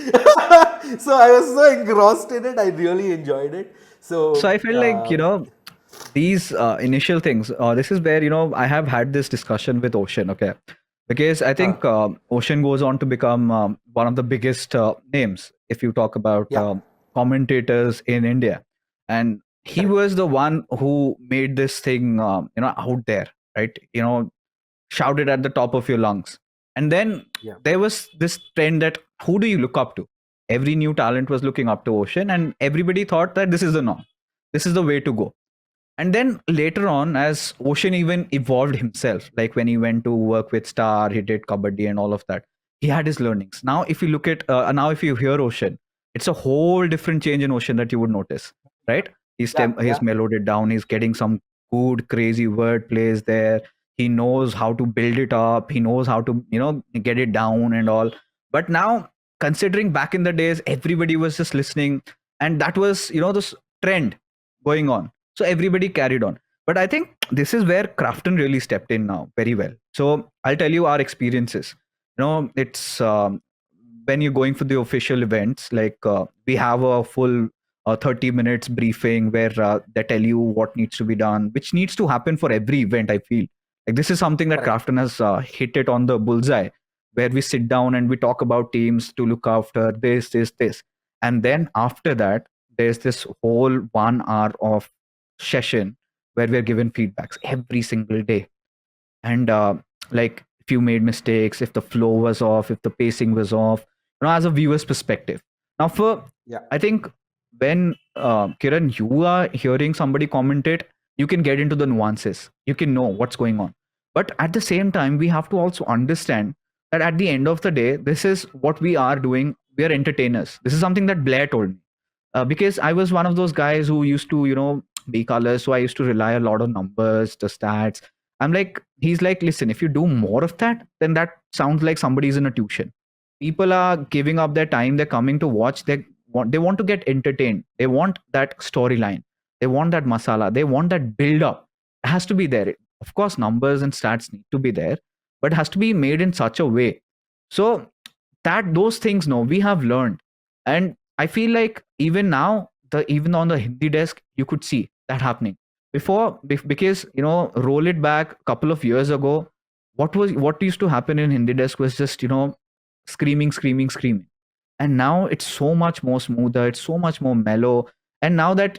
So I was so engrossed in it. I really enjoyed it. So I So feel like, these initial things, this is where, I have had this discussion with Ocean, okay? Because I uh, think Ocean goes on to become one of the biggest names if you talk about yeah, commentators in India. And he correct. was the one who made this thing, out there, right? Shouted at the top of your lungs. And then Yeah, there was this trend that who do you look up to? Every new talent was looking up to Ocean, and everybody thought that this is the norm. This is the way to go. And then later on, as Ocean even evolved himself, like when he went to work with Star, he did Kabaddi and all of that. He had his learnings. Now, if you look at now, if you hear Ocean, it's a whole different change in Ocean that you would notice, right? yeah, He's yeah, mellowed it down. He's getting some good, crazy word plays there. He knows how to build it up. He knows how to, get it down and all. But now, considering back in the days, everybody was just listening, and that was, this trend going on, so everybody carried on. But I think this is where Crafton really stepped in now very well. So I'll tell you our experiences. It's when you're going for the official events, like we have a full 30 minutes briefing where they tell you what needs to be done, which needs to happen for every event. I feel like this is something that correct. Crafton has hit it on the bullseye, where we sit down and we talk about teams to look after this. And then after that, there's this whole 1 hour of session where we're given feedbacks every single day. And like if you made mistakes, if the flow was off, if the pacing was off, as a viewer's perspective. Now, for Yeah, I think when Kiran, you are hearing somebody commentate, you can get into the nuances, you can know what's going on. But at the same time, we have to also understand that at the end of the day, this is what we are doing. We are entertainers. This is something that Blair told me, because I was one of those guys who used to, be colors. So I used to rely a lot on numbers, the stats. I'm like, he's like, listen, if you do more of that, then that sounds like somebody's in a tuition. People are giving up their time. They're coming to watch. They want to get entertained. They want that storyline. They want that masala. They want that build up. It has to be there. Of course, numbers and stats need to be there, but it has to be made in such a way. So that those things, no, we have learned. And I feel like even now, the even on the Hindi desk, you could see that happening before, because roll it back a couple of years ago, what used to happen in Hindi desk was just screaming, and now it's so much more smoother, it's so much more mellow. And now that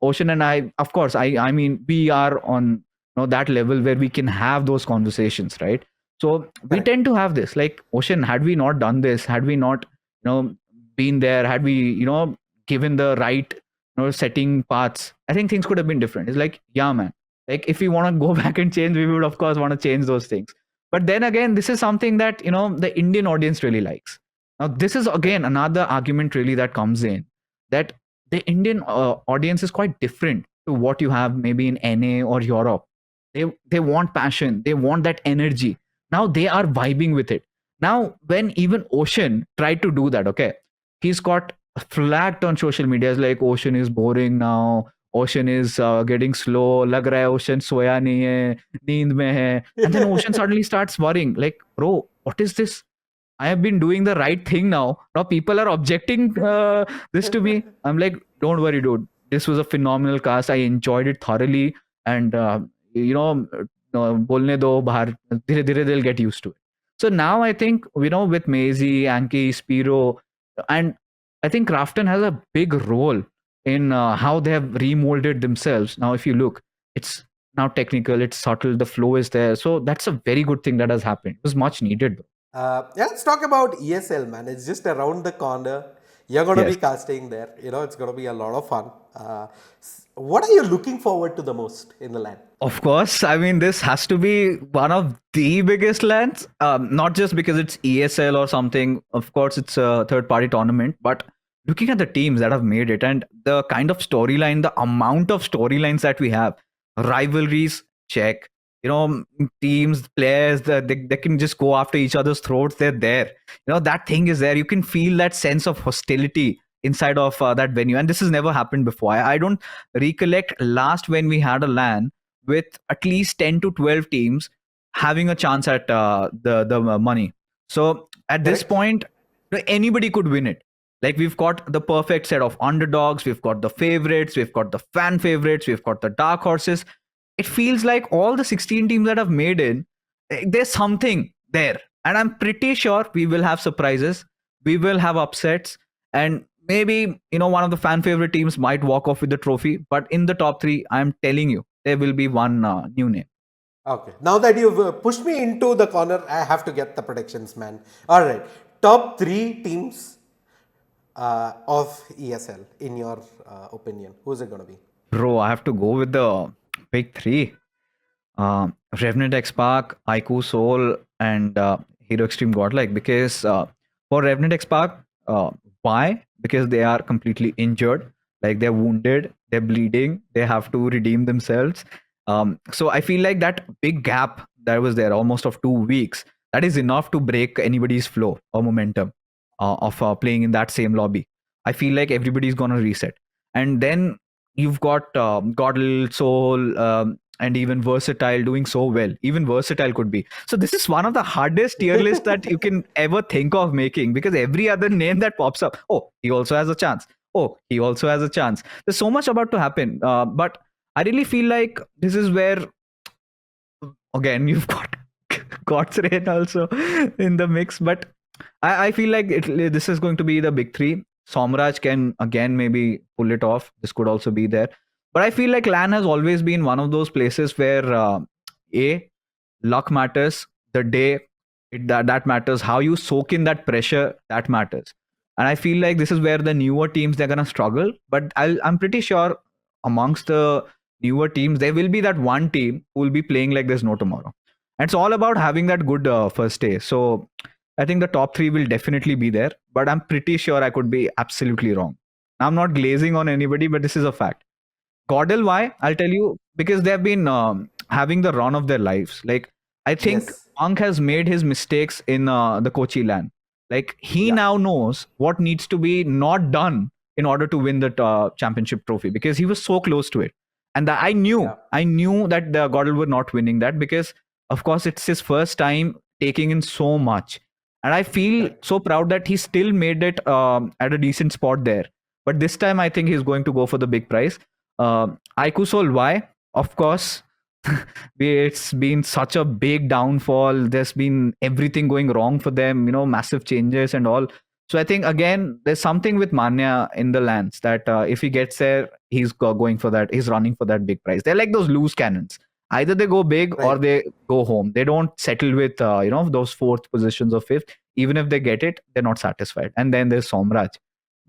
Ocean and I, of course, I mean, we are on that level where we can have those conversations, right? So we correct. tend to have this, like, Ocean, had we not done this, had we not been there, had we given the right setting paths, I think things could have been different. It's like, yeah, man, like if we want to go back and change, we would of course want to change those things. But then again, this is something that the Indian audience really likes. Now, this is again another argument really that comes in, that the Indian audience is quite different to what you have maybe in NA or Europe. They want passion, they want that energy. Now they are vibing with it. Now, when even Ocean tried to do that, okay, he's got flagged on social media as like, Ocean is boring now. Ocean is getting slow. Lag raha hai Ocean soya nahi hai, neend mein hai. And then Ocean suddenly starts worrying, like, bro, what is this? I have been doing the right thing now. Now people are objecting this to me. I'm like, don't worry, dude. This was a phenomenal cast. I enjoyed it thoroughly, and bolne do bahar. Dhire dhire they'll get used to it. So now I think with Maisie, Anki, Spiro, and I think Crafton has a big role in how they have remolded themselves. Now, if you look, it's now technical, it's subtle, the flow is there. So that's a very good thing that has happened. It was much needed. Yeah, let's talk about ESL, man. It's just around the corner. You're going to be Yes. casting there. It's going to be a lot of fun. What are you looking forward to the most in the land? Of course, I mean, this has to be one of the biggest lands. Not just because it's ESL or something. Of course, it's a third-party tournament, but looking at the teams that have made it and the kind of storyline, the amount of storylines that we have, rivalries, check. Teams, players, they can just go after each other's throats. They're there. That thing is there. You can feel that sense of hostility inside of that venue, and this has never happened before. I don't recollect last when we had a LAN with at least 10 to 12 teams having a chance at the money. So at this Correct? point, anybody could win it. Like, we've got the perfect set of underdogs, we've got the favorites, we've got the fan favorites, we've got the dark horses. It feels like all the 16 teams that have made it, there's something there. And I'm pretty sure we will have surprises, we will have upsets, and maybe one of the fan favorite teams might walk off with the trophy. But in the top three, I'm telling you, there will be one new name. Okay. Now that you've pushed me into the corner, I have to get the predictions, man. All right. Top three teams of ESL, in your opinion. Who's it going to be? Bro, I have to go with the big three. Revenant X Park, Aiku Soul, and Hero Extreme Godlike. Because for Revenant X Park, why? Because they are completely injured. Like, they're wounded, they're bleeding, they have to redeem themselves. So I feel like that big gap that was there, almost of 2 weeks, that is enough to break anybody's flow or momentum of playing in that same lobby. I feel like everybody's gonna reset, and then you've got Godl, Soul, and even Versatile doing so well. Even Versatile could be. So this is one of the hardest tier lists that you can ever think of making, because every other name that pops up, oh, he also has a chance. Oh, he also has a chance. There's so much about to happen. But I really feel like this is where, again, you've got God's Rain also in the mix. But I feel like this is going to be the big three. Somraj can again maybe pull it off. This could also be there. But I feel like LAN has always been one of those places where luck matters. The day that matters. How you soak in that pressure, that matters. And I feel like this is where the newer teams, they're gonna struggle. But I'm pretty sure amongst the newer teams, there will be that one team who will be playing like there's no tomorrow. And it's all about having that good first day. So I think the top three will definitely be there, but I'm pretty sure I could be absolutely wrong. I'm not glazing on anybody, but this is a fact. Caudal, why? I'll tell you, because they've been having the run of their lives. Like, I think Yes. Monk has made his mistakes in the Kochi land. Like, he Yeah. now knows what needs to be not done in order to win the championship trophy, because he was so close to it. And Yeah. I knew that the Caudal were not winning that, because, of course, it's his first time taking in so much. And I feel Correct. so proud that he still made it at a decent spot there. But this time, I think he's going to go for the big prize. Aikusol, why? Of course, it's been such a big downfall. There's been everything going wrong for them, massive changes and all. So I think, again, there's something with Manya in the lands that if he gets there, he's going for that. He's running for that big prize. They're like those loose cannons. Either they go big or Right. they go home. They don't settle with, those fourth positions or fifth. Even if they get it, they're not satisfied. And then there's Somraj,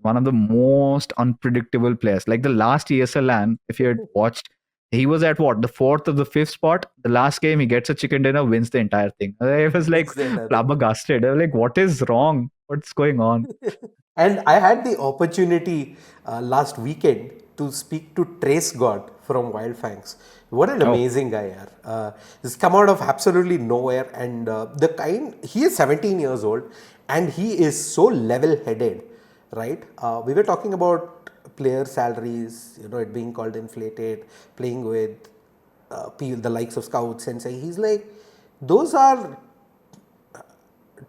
one of the most unpredictable players. Like the last ESL LAN, if you had watched, he was at what, the fourth or the fifth spot. The last game, he gets a chicken dinner, wins the entire thing. It was like It's the entire thing. flabbergasted. I was like, what is wrong? What's going on? And I had the opportunity last weekend to speak to Trace God from Wild Fangs. What an Oh, amazing guy, yaar. He's come out of absolutely nowhere, and he is 17 years old, and he is so level-headed, right? We were talking about player salaries, it being called inflated, playing with the likes of scouts, and say he's like, those are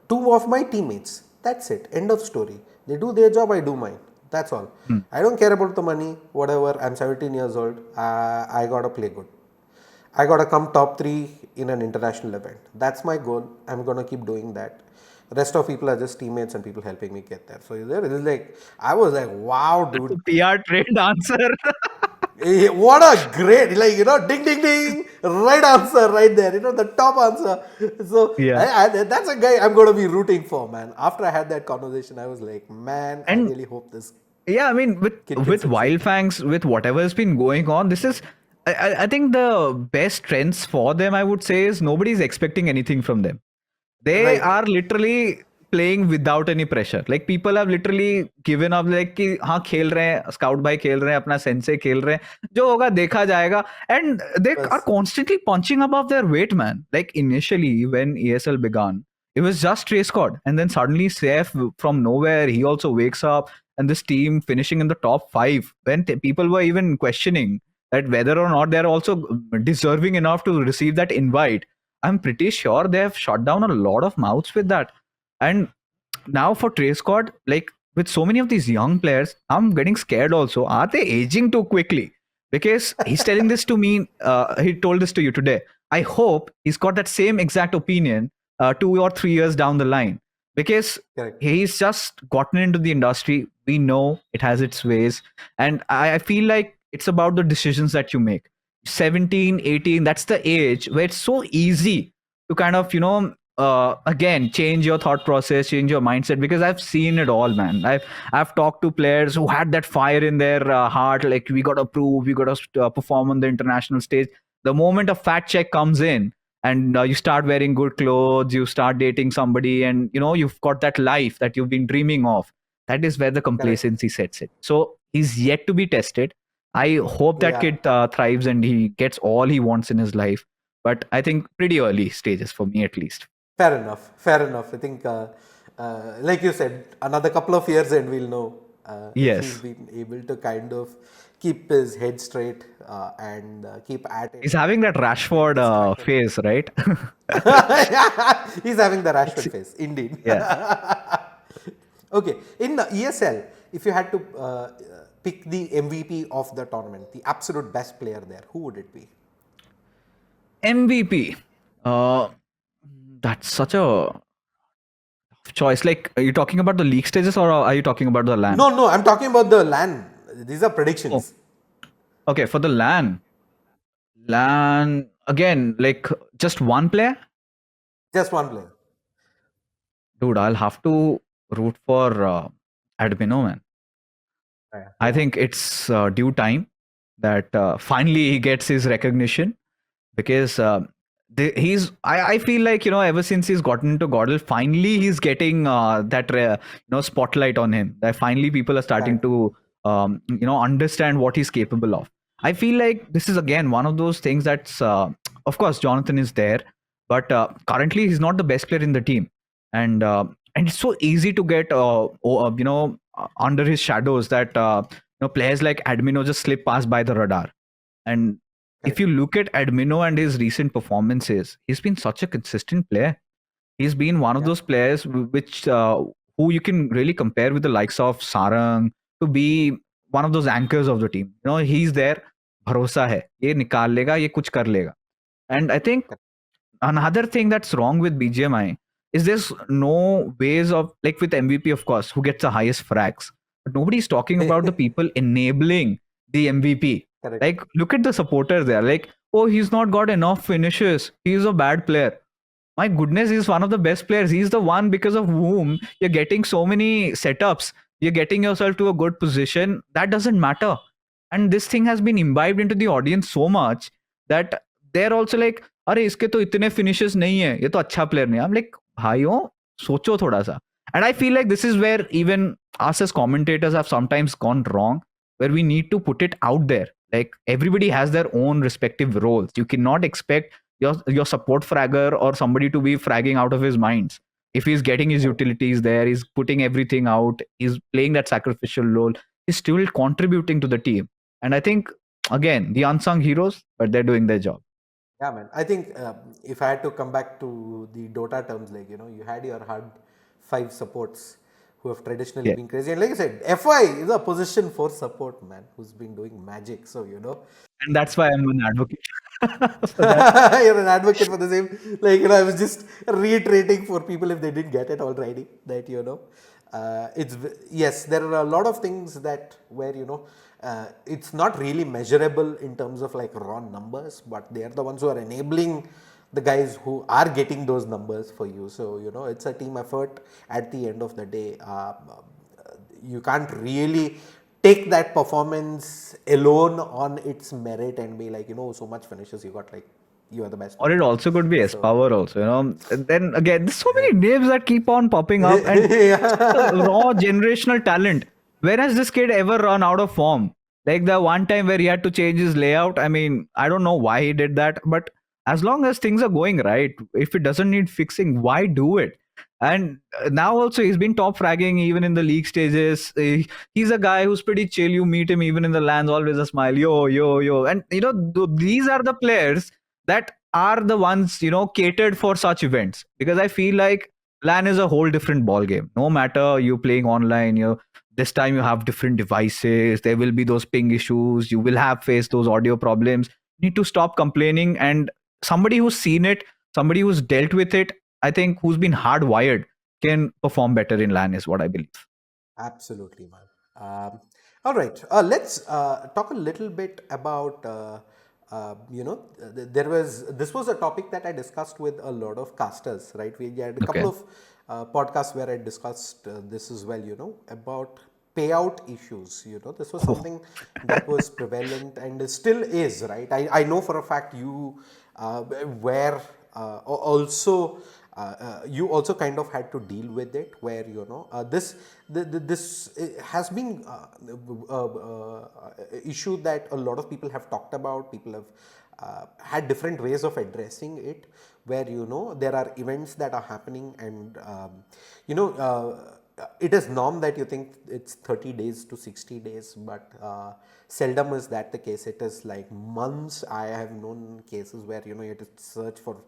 two of my teammates. That's it. End of story. They do their job, I do mine. That's all. hmm, I don't care about the money, whatever. I'm 17 years old. I gotta play good. I gotta come top three in an international event. That's my goal. I'm gonna keep doing that. The rest of people are just teammates and people helping me get there. So there it is like I was like, wow, that's a dude. PR trained answer. What a great, like, ding, ding, ding, right answer right there, the top answer. So Yeah. that's a guy I'm going to be rooting for, man. After I had that conversation, I was like, man, I And really hope this yeah, I mean, with kid can with succeed. Wildfangs, with whatever has been going on, this is, I think the best strengths for them, I would say, is nobody's expecting anything from them. They Right. are literally playing without any pressure. Like people have literally given up. Like कि हाँ खेल रहे हैं, scout भाई खेल रहे हैं, अपना sensei खेल रहे हैं, जो होगा देखा जाएगा. And they are Bas. constantly punching above their weight, man. Like initially when ESL began, it was just Trace Squad, and then suddenly Saif from nowhere, he also wakes up, and this team finishing in the top 5 when people were even questioning that whether or not they're also deserving enough to receive that invite. I'm pretty sure they have shut down a lot of mouths with that. And now for Trace Squad, like with so many of these young players, I'm getting scared also. Are they aging too quickly? Because he's telling this to me, he told this to you today. I hope he's got that same exact opinion 2 or 3 years down the line. Because Correct. he's just gotten into the industry. We know it has its ways. And I feel like it's about the decisions that you make. 17, 18, that's the age where it's so easy to kind of, again, change your thought process, change your mindset, because I've seen it all, man. I've talked to players who had that fire in their heart, like we got to prove, we got to perform on the international stage. The moment a fat check comes in, and you start wearing good clothes, you start dating somebody, and you've got that life that you've been dreaming of, that is where the Correct. complacency sets in. So he's yet to be tested. I hope that Yeah. kid thrives and he gets all he wants in his life, but I think pretty early stages for me at least. Fair enough. Fair enough. I think, like you said, another couple of years and we'll know if he's Yes. been able to kind of keep his head straight and keep at it He's having that and get Rashford distracted. phase, right? He's having the It's- Rashford face, indeed. yeah. Okay, in the ESL, if you had to pick the MVP of the tournament, the absolute best player there, who would it be? MVP. Uh, that's such a choice. Like, are you talking about the league stages or are you talking about the LAN? No, no, I'm talking about the LAN. These are Oh, predictions. okay. For the LAN, LAN again, like just one player, Just one player. dude. I'll have to root for Admino, man. I Yeah, think it's due time that finally he gets his recognition, because I feel like ever since he's gotten into Godel, finally he's getting that spotlight on him, that finally people are starting correct, to understand what he's capable of. I feel like this is again one of those things that's of course Jonathan is there, but currently he's not the best player in the team, and it's so easy to get under his shadows, that players like Admino just slip past by the radar. And if correct. you look at Admino and his recent performances, he's been such a consistent player. He's been one of Yeah, those players which who you can really compare with the likes of Sarang, to be one of those anchors of the team. He's there. भरोसा है, ये निकाल लेगा, ये कुछ कर लेगा. And I think correct. another thing that's wrong with BGMI is there's no ways of, like with MVP, of course, who gets the highest frags, but nobody's talking about the people enabling the MVP. Correct. Like, look at the supporters there. Like, oh, he's not got enough finishes, he's a bad player. My goodness, he's one of the best players. He's the one because of whom you're getting so many setups. You're getting yourself to a good position. That doesn't matter. And this thing has been imbibed into the audience so much that they're also like, अरे इसके तो इतने finishes नहीं है, ये तो अच्छा player नहीं है. I'm like, भाइयों, सोचो थोड़ा सा. And I feel like this is where even us as commentators have sometimes gone wrong, where we need to put it out there. Like everybody has their own respective roles. You cannot expect your support fragger or somebody to be fragging out of his minds. If he's getting his Correct. utilities there, he's putting everything out, he's playing that sacrificial role, he's still contributing to the team. And I think, again, the unsung heroes, but they're doing their job. Yeah, man. I think if I had to come back to the Dota terms, like, you had your hard 5 supports who have traditionally Yeah. been crazy. And like I said, FY is a position for support, man, who's been doing magic. So, And that's why I'm an advocate for that. you're an advocate for the same. Like, I was just reiterating for people if they didn't get it already that, yes, there are a lot of things that where, it's not really measurable in terms of like raw numbers, but they are the ones who are enabling the guys who are getting those numbers for you. So it's a team effort at the end of the day. You can't really take that performance alone on its merit and be like, so much finishes you got, like you are the best Or one. it also could be S So Power also, And then again, there's so many names that keep on popping up, and the yeah. raw generational talent. Where has this kid ever run out of form? Like the one time where he had to change his layout. I mean, I don't know why he did that, but as long as things are going right, if it doesn't need fixing, why do it? And now also he's been top fragging even in the league stages. He's a guy who's pretty chill. You meet him even in the lands, always a smile, yo, yo, yo. And these are the players that are the ones catered for such events, because I feel like LAN is a whole different ball game. No matter you playing online, this time you have different devices. There will be those ping issues. You will have faced those audio problems. You need to stop complaining, and somebody who's seen it, somebody who's dealt with it, I think who's been hardwired, can perform better in LAN is what I believe. Absolutely, man. All right, let's talk a little bit about. There was this was a topic that I discussed with a lot of casters, right? We had a couple Okay. of podcasts where I discussed this as well, about payout issues. This was Oh. something that was prevalent and still is, right? I know for a fact you were also you also kind of had to deal with it, where this has been issue that a lot of people have talked about. People have had different ways of addressing it, where there are events that are happening, and it is norm that you think it's 30 days to 60 days, but seldom is that the case. It is like months. I have known cases where you have to search for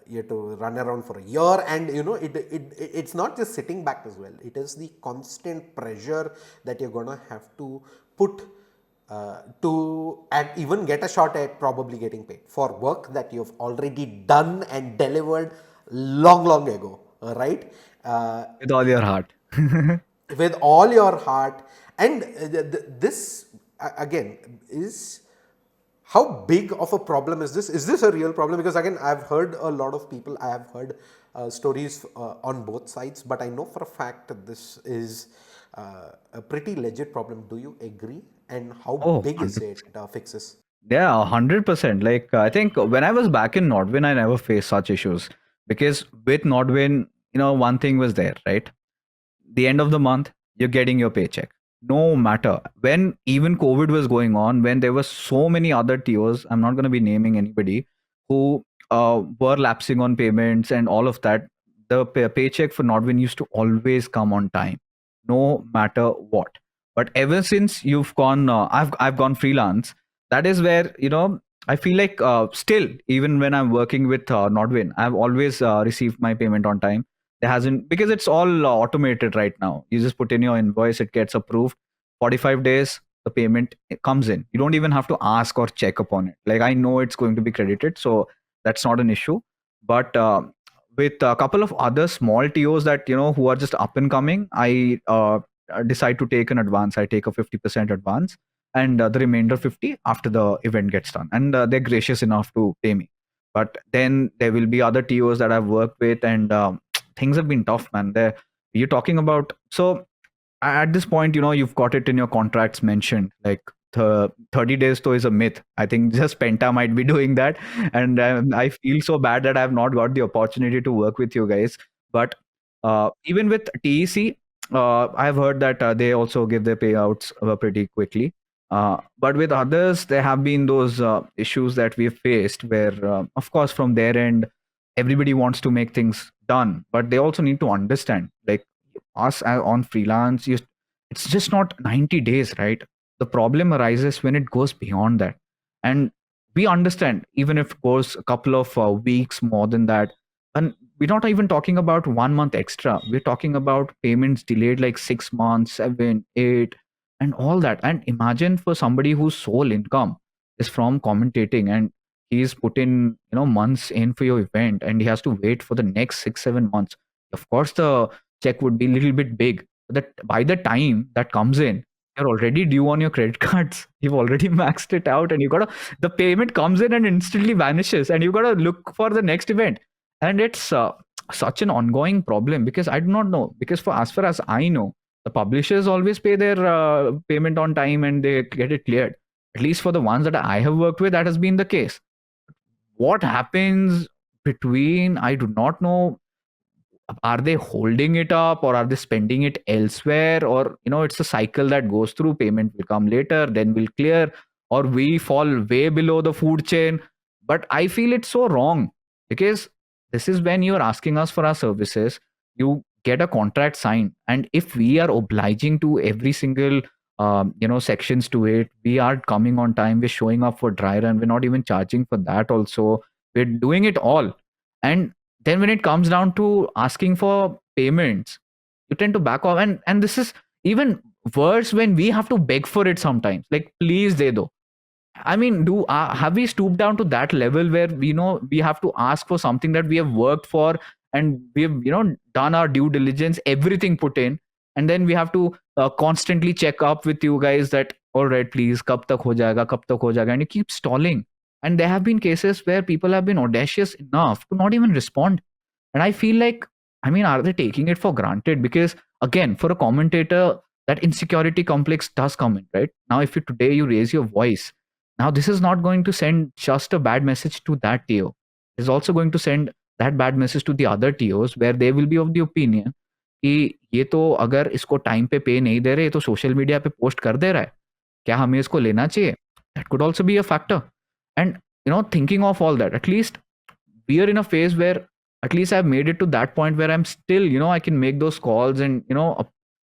you have to run around for a year, and it's not just sitting back as well. It is the constant pressure that you're gonna have to put to and even get a shot at probably getting paid for work that you've already done and delivered long ago, right? With all your heart. With all your heart. And this again is, how big of a problem is this? Is this a real problem? Because again, I've heard a lot of people, I have heard stories on both sides, but I know for a fact that this is a pretty legit problem. Do you agree? And how Oh, big is 100%. it, fixes? Yeah, 100%. Like, I think when I was back in Nordwin, I never faced such issues, because with Nordwin, one thing was there, right? The end of the month, you're getting your paycheck. No matter when, even COVID was going on, when there were so many other TOs, I'm not going to be naming anybody, who were lapsing on payments and all of that. The paycheck for Nordwin used to always come on time, no matter what. But ever since you've gone, I've gone freelance. That is where I feel like still, even when I'm working with Nordwin, I've always received my payment on time. There hasn't, because it's all automated right now. You just put in your invoice, it gets approved. 45 days, the payment comes in. You don't even have to ask or check upon it. Like, I know it's going to be credited, so that's not an issue. But with a couple of other small TOs that who are just up and coming, I decide to take an advance. I take a 50% advance, and the remainder 50 after the event gets done. And they're gracious enough to pay me. But then there will be other TOs that I've worked with, and things have been tough, man. There, you're talking about, so at this point, you've got it in your contracts mentioned, like the 30 days though is a myth. I think just Penta might be doing that, and I feel so bad that I have not got the opportunity to work with you guys. But even with TEC, I've heard that they also give their payouts pretty quickly. But with others, there have been those issues that we've faced where, of course, from their end, everybody wants to make things done, but they also need to understand, like, us on freelance, it's just not 90 days, right? The problem arises when it goes beyond that. And we understand, even if it goes a couple of weeks more than that. And we're not even talking about 1 month extra. We're talking about payments delayed like 6 months, 7, 8, and all that. And imagine for somebody whose sole income is from commentating, and he's put in months in for your event, and he has to wait for the next 6, 7 months. Of course, the check would be a little bit big. That by the time that comes in, you're already due on your credit cards. You've already maxed it out, and the payment comes in and instantly vanishes, and you gotta look for the next event. And it's such an ongoing problem because I do not know. Because for as far as I know, the publishers always pay their payment on time and they get it cleared. At least for the ones that I have worked with, that has been the case. What happens between, I do not know, are they holding it up or are they spending it elsewhere, or it's a cycle that goes through. Payment will come later, then will clear, or we fall way below the food chain. But I feel it's so wrong, because this is when you're asking us for our services, you get a contract signed, and if we are obliging to every single sections to it, we are coming on time, we're showing up for dry run, we're not even charging for that also, we're doing it all. And then when it comes down to asking for payments, you tend to back off. And this is even worse when we have to beg for it sometimes, like, please de do. I mean, do have we stooped down to that level where we know we have to ask for something that we have worked for, and we have done our due diligence, everything put in, and then we have to constantly check up with you guys that, all right, please, kab tak ho jayega, and you keep stalling. And there have been cases where people have been audacious enough to not even respond. And I feel like, I mean, are they taking it for granted? Because again, for a commentator, that insecurity complex does come in, right? Now, if you today you raise your voice, now this is not going to send just a bad message to that TO. It's also going to send that bad message to the other TOs, where they will be of the opinion कि ये तो अगर इसको time पे पे नहीं दे रहे, ये तो सोशल मीडिया पे पोस्ट कर दे रहा है, क्या हमें इसको लेना चाहिए? That could also be a factor. And thinking of all that, at least we are in a phase where at least I've made it to that point where I'm still, I can make those calls and,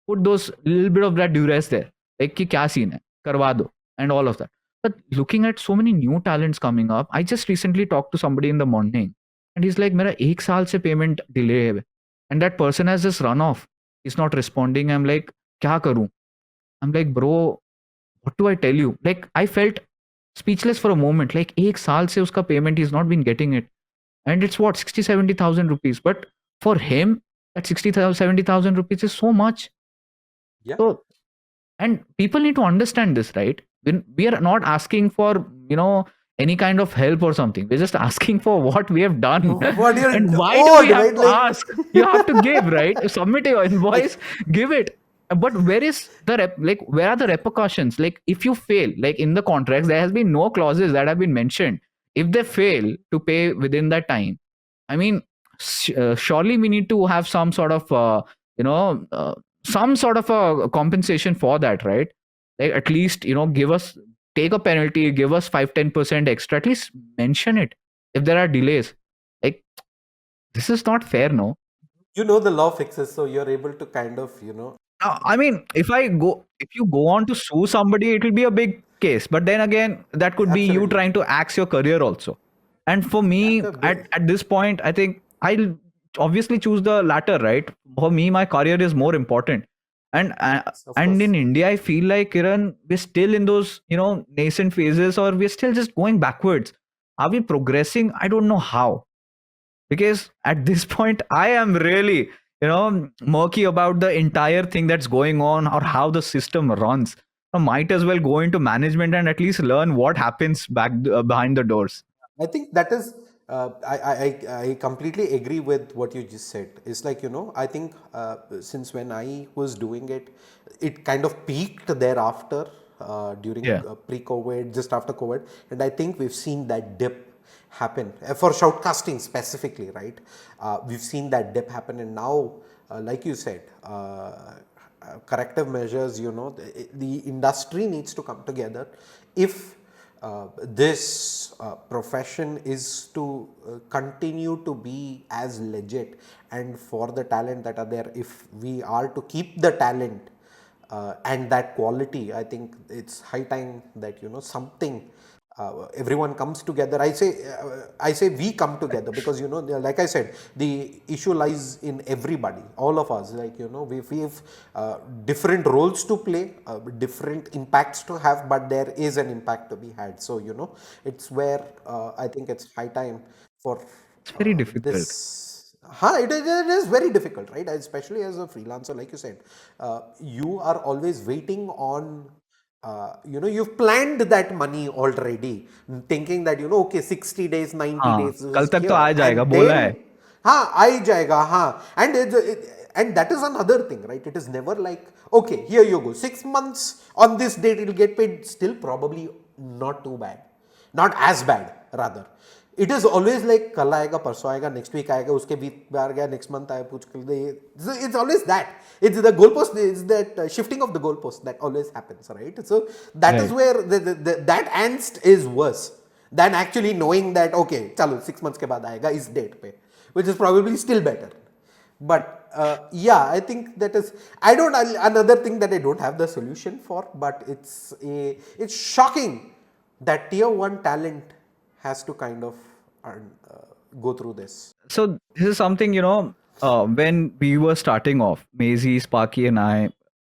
put those little bit of that duress there. Like, ki kya scene hai? Karwa do. And all of that. But looking at so many new talents coming up, I just recently talked to somebody in the morning and he's like, Mera 1 saal se payment delay hai. And that person has just run off. He's not responding. I'm like, kya karu? I'm like, bro, what do I tell you? Like, I felt speechless for a moment. Like, 1 saal se uska payment, he's not been getting it. And it's what, 60,000-70,000 rupees. But for him, that 60,000-70,000 rupees is so much. Yeah. So, and people need to understand this, right? When we are not asking for, any kind of help or something. We're just asking for what we have done. What you're And why do owed, we have right? to Like, ask? You have to give, right? Submit your invoice, give it. But where is where are the repercussions? Like, if you fail, like in the contracts, there has been no clauses that have been mentioned. If they fail to pay within that time, I mean, surely we need to have some sort of, some sort of a compensation for that, right? Like, at least, take a penalty, give us 5-10% extra, at least mention it if there are delays. Like, this is not fair, no? the law fixes, so you're able to kind of, I mean, if you go on to sue somebody, it will be a big case. But then again, that could be you absolutely. trying to axe your career also. And for Yeah, me, at this point, I think I'll obviously choose the latter, right? For me, my career is more important. And of and course. in India, I feel like, Kiran, we're still in those nascent phases, or we're still just going backwards. Are we progressing? I don't know how, because at this point I am really murky about the entire thing that's going on or how the system runs. I might as well go into management and at least learn what happens back behind the doors. I think that is. I completely agree with what you just said. It's like, I think since when I was doing it, it kind of peaked thereafter during Yeah. pre-COVID, just after COVID, and I think we've seen that dip happen for shoutcasting specifically, right? We've seen that dip happen, and now, like you said, corrective measures. The industry needs to come together if this profession is to continue to be as legit, and for the talent that are there, if we are to keep the talent and that quality, I think it's high time that something everyone comes together. I say we come together, because like I said, the issue lies in everybody, all of us. Like, we've different roles to play, different impacts to have, but there is an impact to be had. So it's where I think it's high time for It's very difficult. this It is very difficult, right? Especially as a freelancer, like you said, you are always waiting on, you've planned that money already, thinking that, okay, 60 days, 90 हाँ, days कल is तक तो here. आ जाएगा And बोला है. then, aa jayega, and and that is another thing, right? It is never like, okay, here you go, 6 months on this date, it'll get paid. Still, probably not too bad, not as bad, rather. It is always like कल आएगा, परसों आएगा, next week आएगा, उसके week बार गया, next month आएगा, कुछ कर दे. It's always that. It's the goalpost. It's that shifting of the goalpost that always happens, right? So that is Right. where that angst is worse than actually knowing that, okay, चलो 6 months के बाद आएगा इस date पे, which is probably still better. But yeah, I think that is, I don't, another thing that I don't have the solution for, but it's shocking that tier one talent has to kind of go through this. So this is something, when we were starting off, Maisie, Sparky, and I,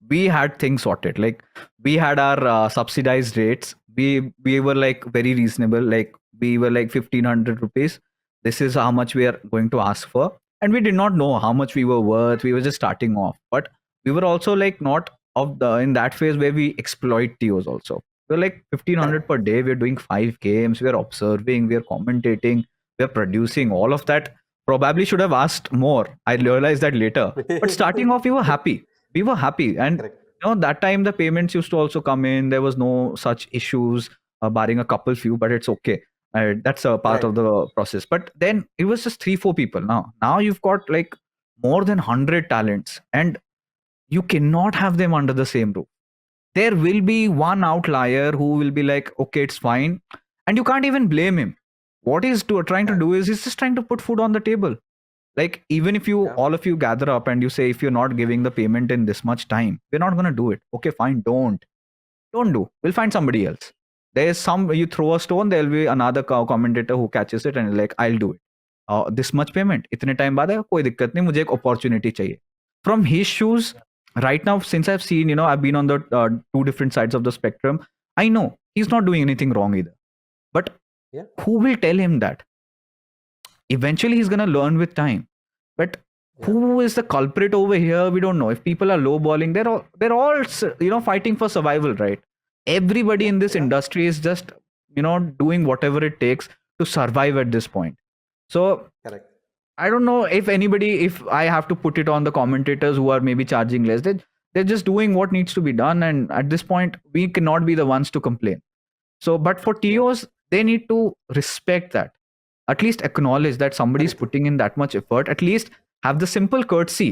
we had things sorted. Like we had our subsidized rates. We were like very reasonable. Like we were like 1,500 rupees. This is how much we are going to ask for, and we did not know how much we were worth. We were just starting off, but we were also like not of the in that phase where we exploit TOs also. We're like 1,500 per day. We're doing 5 games. We're observing. We're commentating. We're producing all of that. Probably should have asked more. I realized that later. But starting off, we were happy. We were happy. And Correct. that time the payments used to also come in. There was no such issues, barring a couple few, but it's okay. That's a part Right. of the process. But then it was just 3, 4 people. Now you've got like more than 100 talents, and you cannot have them under the same roof. There will be one outlier who will be like, okay, it's fine. And you can't even blame him. What he's trying to Right. do is he's just trying to put food on the table. Like, even if Yeah. all of you gather up and you say, if you're not giving the payment in this much time, we're not going to do it. Okay, fine, don't do. We'll find somebody else. There's you throw a stone, there'll be another commentator who catches it and is like, I'll do it. This much payment, इतने time बाद है, कोई दिक्कत नहीं, मुझे एक opportunity चाहिए. From his shoes, right now, since I've seen, I've been on the 2 different sides of the spectrum, I know he's not doing anything wrong either. But Yeah. who will tell him that? Eventually, he's going to learn with time. But who is the culprit over here? We don't know. If people are lowballing, they're all fighting for survival, right? Everybody in this industry is just doing whatever it takes to survive at this point. So Correct. I don't know if I have to put it on the commentators who are maybe charging less. They're just doing what needs to be done, and at this point, we cannot be the ones to complain. So, but for TOs, they need to respect that. At least acknowledge that somebody's Very true. putting in that much effort. At least have the simple courtesy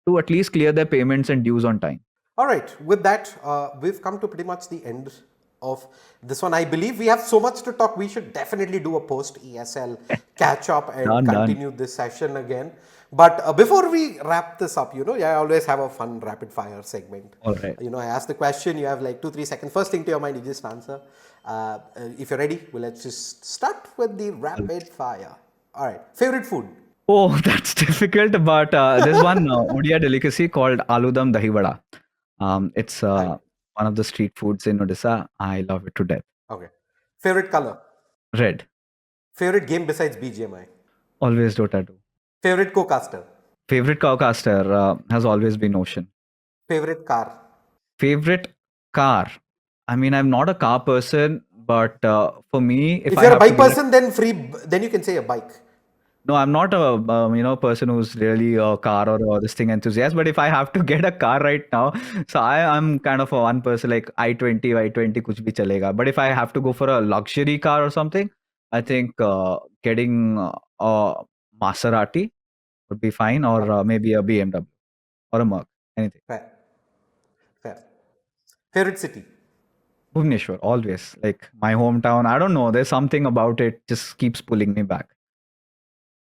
to at least clear their payments and dues on time. All right. With that, we've come to pretty much the end of this one. I believe we have so much to talk. We should definitely do a post ESL catch up and Done. continue this session again. But before we wrap this up, I always have a fun rapid fire segment. All right. I ask the question, you have like 2-3 seconds. First thing to your mind, you just answer. If you're ready, let's just start with the rapid fire. All right. Favorite food? Oh, that's difficult. But there's one Odia delicacy called aloo-dum dahi vada. It's one of the street foods in Odisha. I love it to death. Okay. Favorite color? Red. Favorite game besides BGMI? Always Dota 2. Favorite co-caster? Favorite cowcaster has always been Ocean. Favorite car? Favorite car? I mean, I'm not a car person, but for me, If I you're a have to bike get person, then you can say a bike. no, I'm not a person who's really a car or this thing enthusiast. But if I have to get a car right now, so I'm kind of a one person like i20, y20, kuch bhi chalega. But if I have to go for a luxury car or something, I think getting a Maserati would be fine, or maybe a BMW or a Merc, anything. Fair. Fair. Favorite city? Bhubaneswar, always like my hometown. I don't know. There's something about it just keeps pulling me back.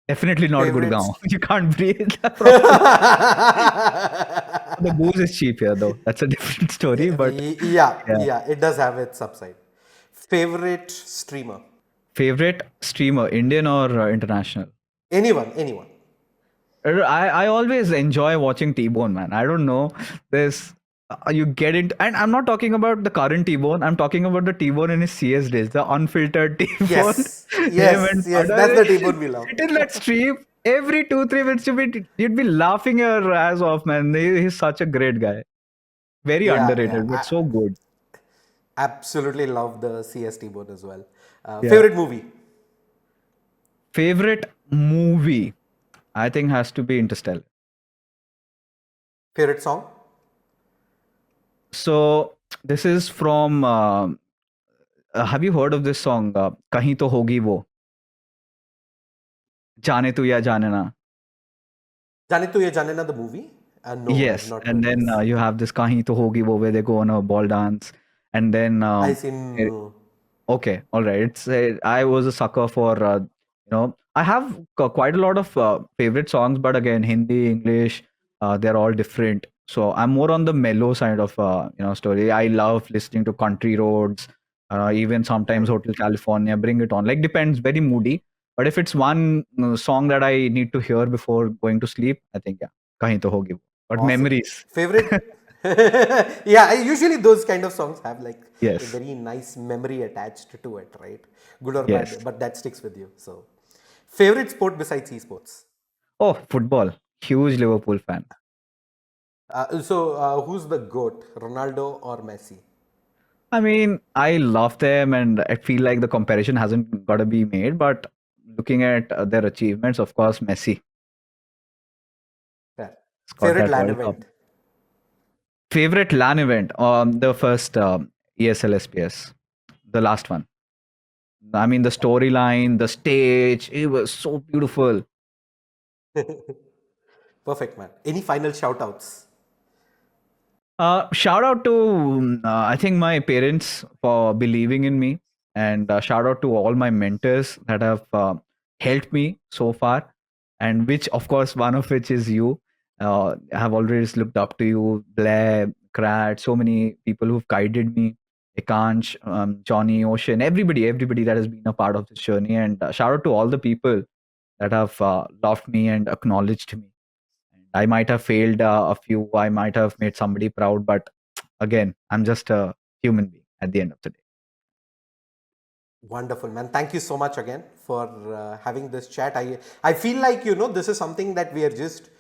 Definitely not Favorite Gurgaon. You can't breathe. The booze is cheap here, though. That's a different story. But yeah, it does have its upside. Favorite streamer? favorite streamer, Indian or international? Anyone. I always enjoy watching T-Bone, man. I don't know. There's you get it, and I'm not talking about the current T-Bone. I'm talking about the T-Bone in his CS days, the unfiltered T-Bone. Yes. Him Yes. and Yes. Pada. That's the T-Bone we love. Sit in that stream Every 2 3 minutes you'd be laughing your ass off, man. He's such a great guy. Very Yeah, yeah. underrated, but so good. Absolutely love the CST board as well. Yeah. Favorite movie? Favorite movie, I think, has to be Interstellar. Favorite song? So this is from. Have you heard of this song? Kahin to hogi wo, जाने तू या जाने ना. Jane Tu Ye Jane Na, the movie? No, I've Yes, not and heard then this. you have this kahin to hogi wo where they go on a ball dance, and then I seen. okay, all right. I was a sucker for I have quite a lot of favorite songs, but again, Hindi, English, they're all different. So I'm more on the mellow side of story. I love listening to Country Roads, even sometimes Hmm. Hotel California. Bring it on. Like depends, very moody. But if it's one song that I need to hear before going to sleep, I think yeah, Kahin to hogi. But Awesome. memories, Favorite? Yeah, usually those kind of songs have like a yes, very nice memory attached to it, right? Good or yes. bad, but that sticks with you. So, favorite sport besides esports? Oh, football. Huge Liverpool fan. Who's the GOAT, Ronaldo or Messi? I mean, I love them, and I feel like the comparison hasn't got to be made. But looking at their achievements, of course, Messi Yeah. has got Favorite that LAN World Cup. event? Favorite LAN event? The first ESL SPS, the last one. I mean, the storyline, the stage, it was so beautiful. Perfect, man. Any final shout outs? Shout out to I think my parents for believing in me, and shout out to all my mentors that have helped me so far, and which of course one of which is you. I have always looked up to you, Blair, Krat, so many people who've guided me, Ekansh, Johnny, Ocean, everybody that has been a part of this journey, and shout out to all the people that have loved me and acknowledged me. I might have failed a few. I might have made somebody proud, but again, I'm just a human being at the end of the day. Wonderful, man. Thank you so much again for having this chat. I feel like, this is something that we are just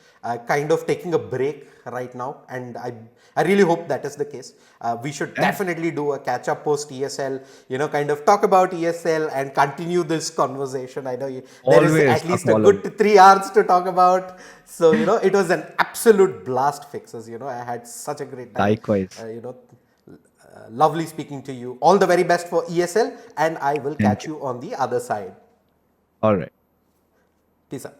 kind of taking a break right now. And I really hope that is the case. We should Yeah, definitely do a catch up post ESL, kind of talk about ESL and continue this conversation. I know there is always at a least a follow. good 3 hours to talk about. So, it was an absolute blast, Fixes. I had such a great time. Likewise. Lovely speaking to you. All the very best for ESL, and I will Thank catch you. you on the other side. All right. Peace out.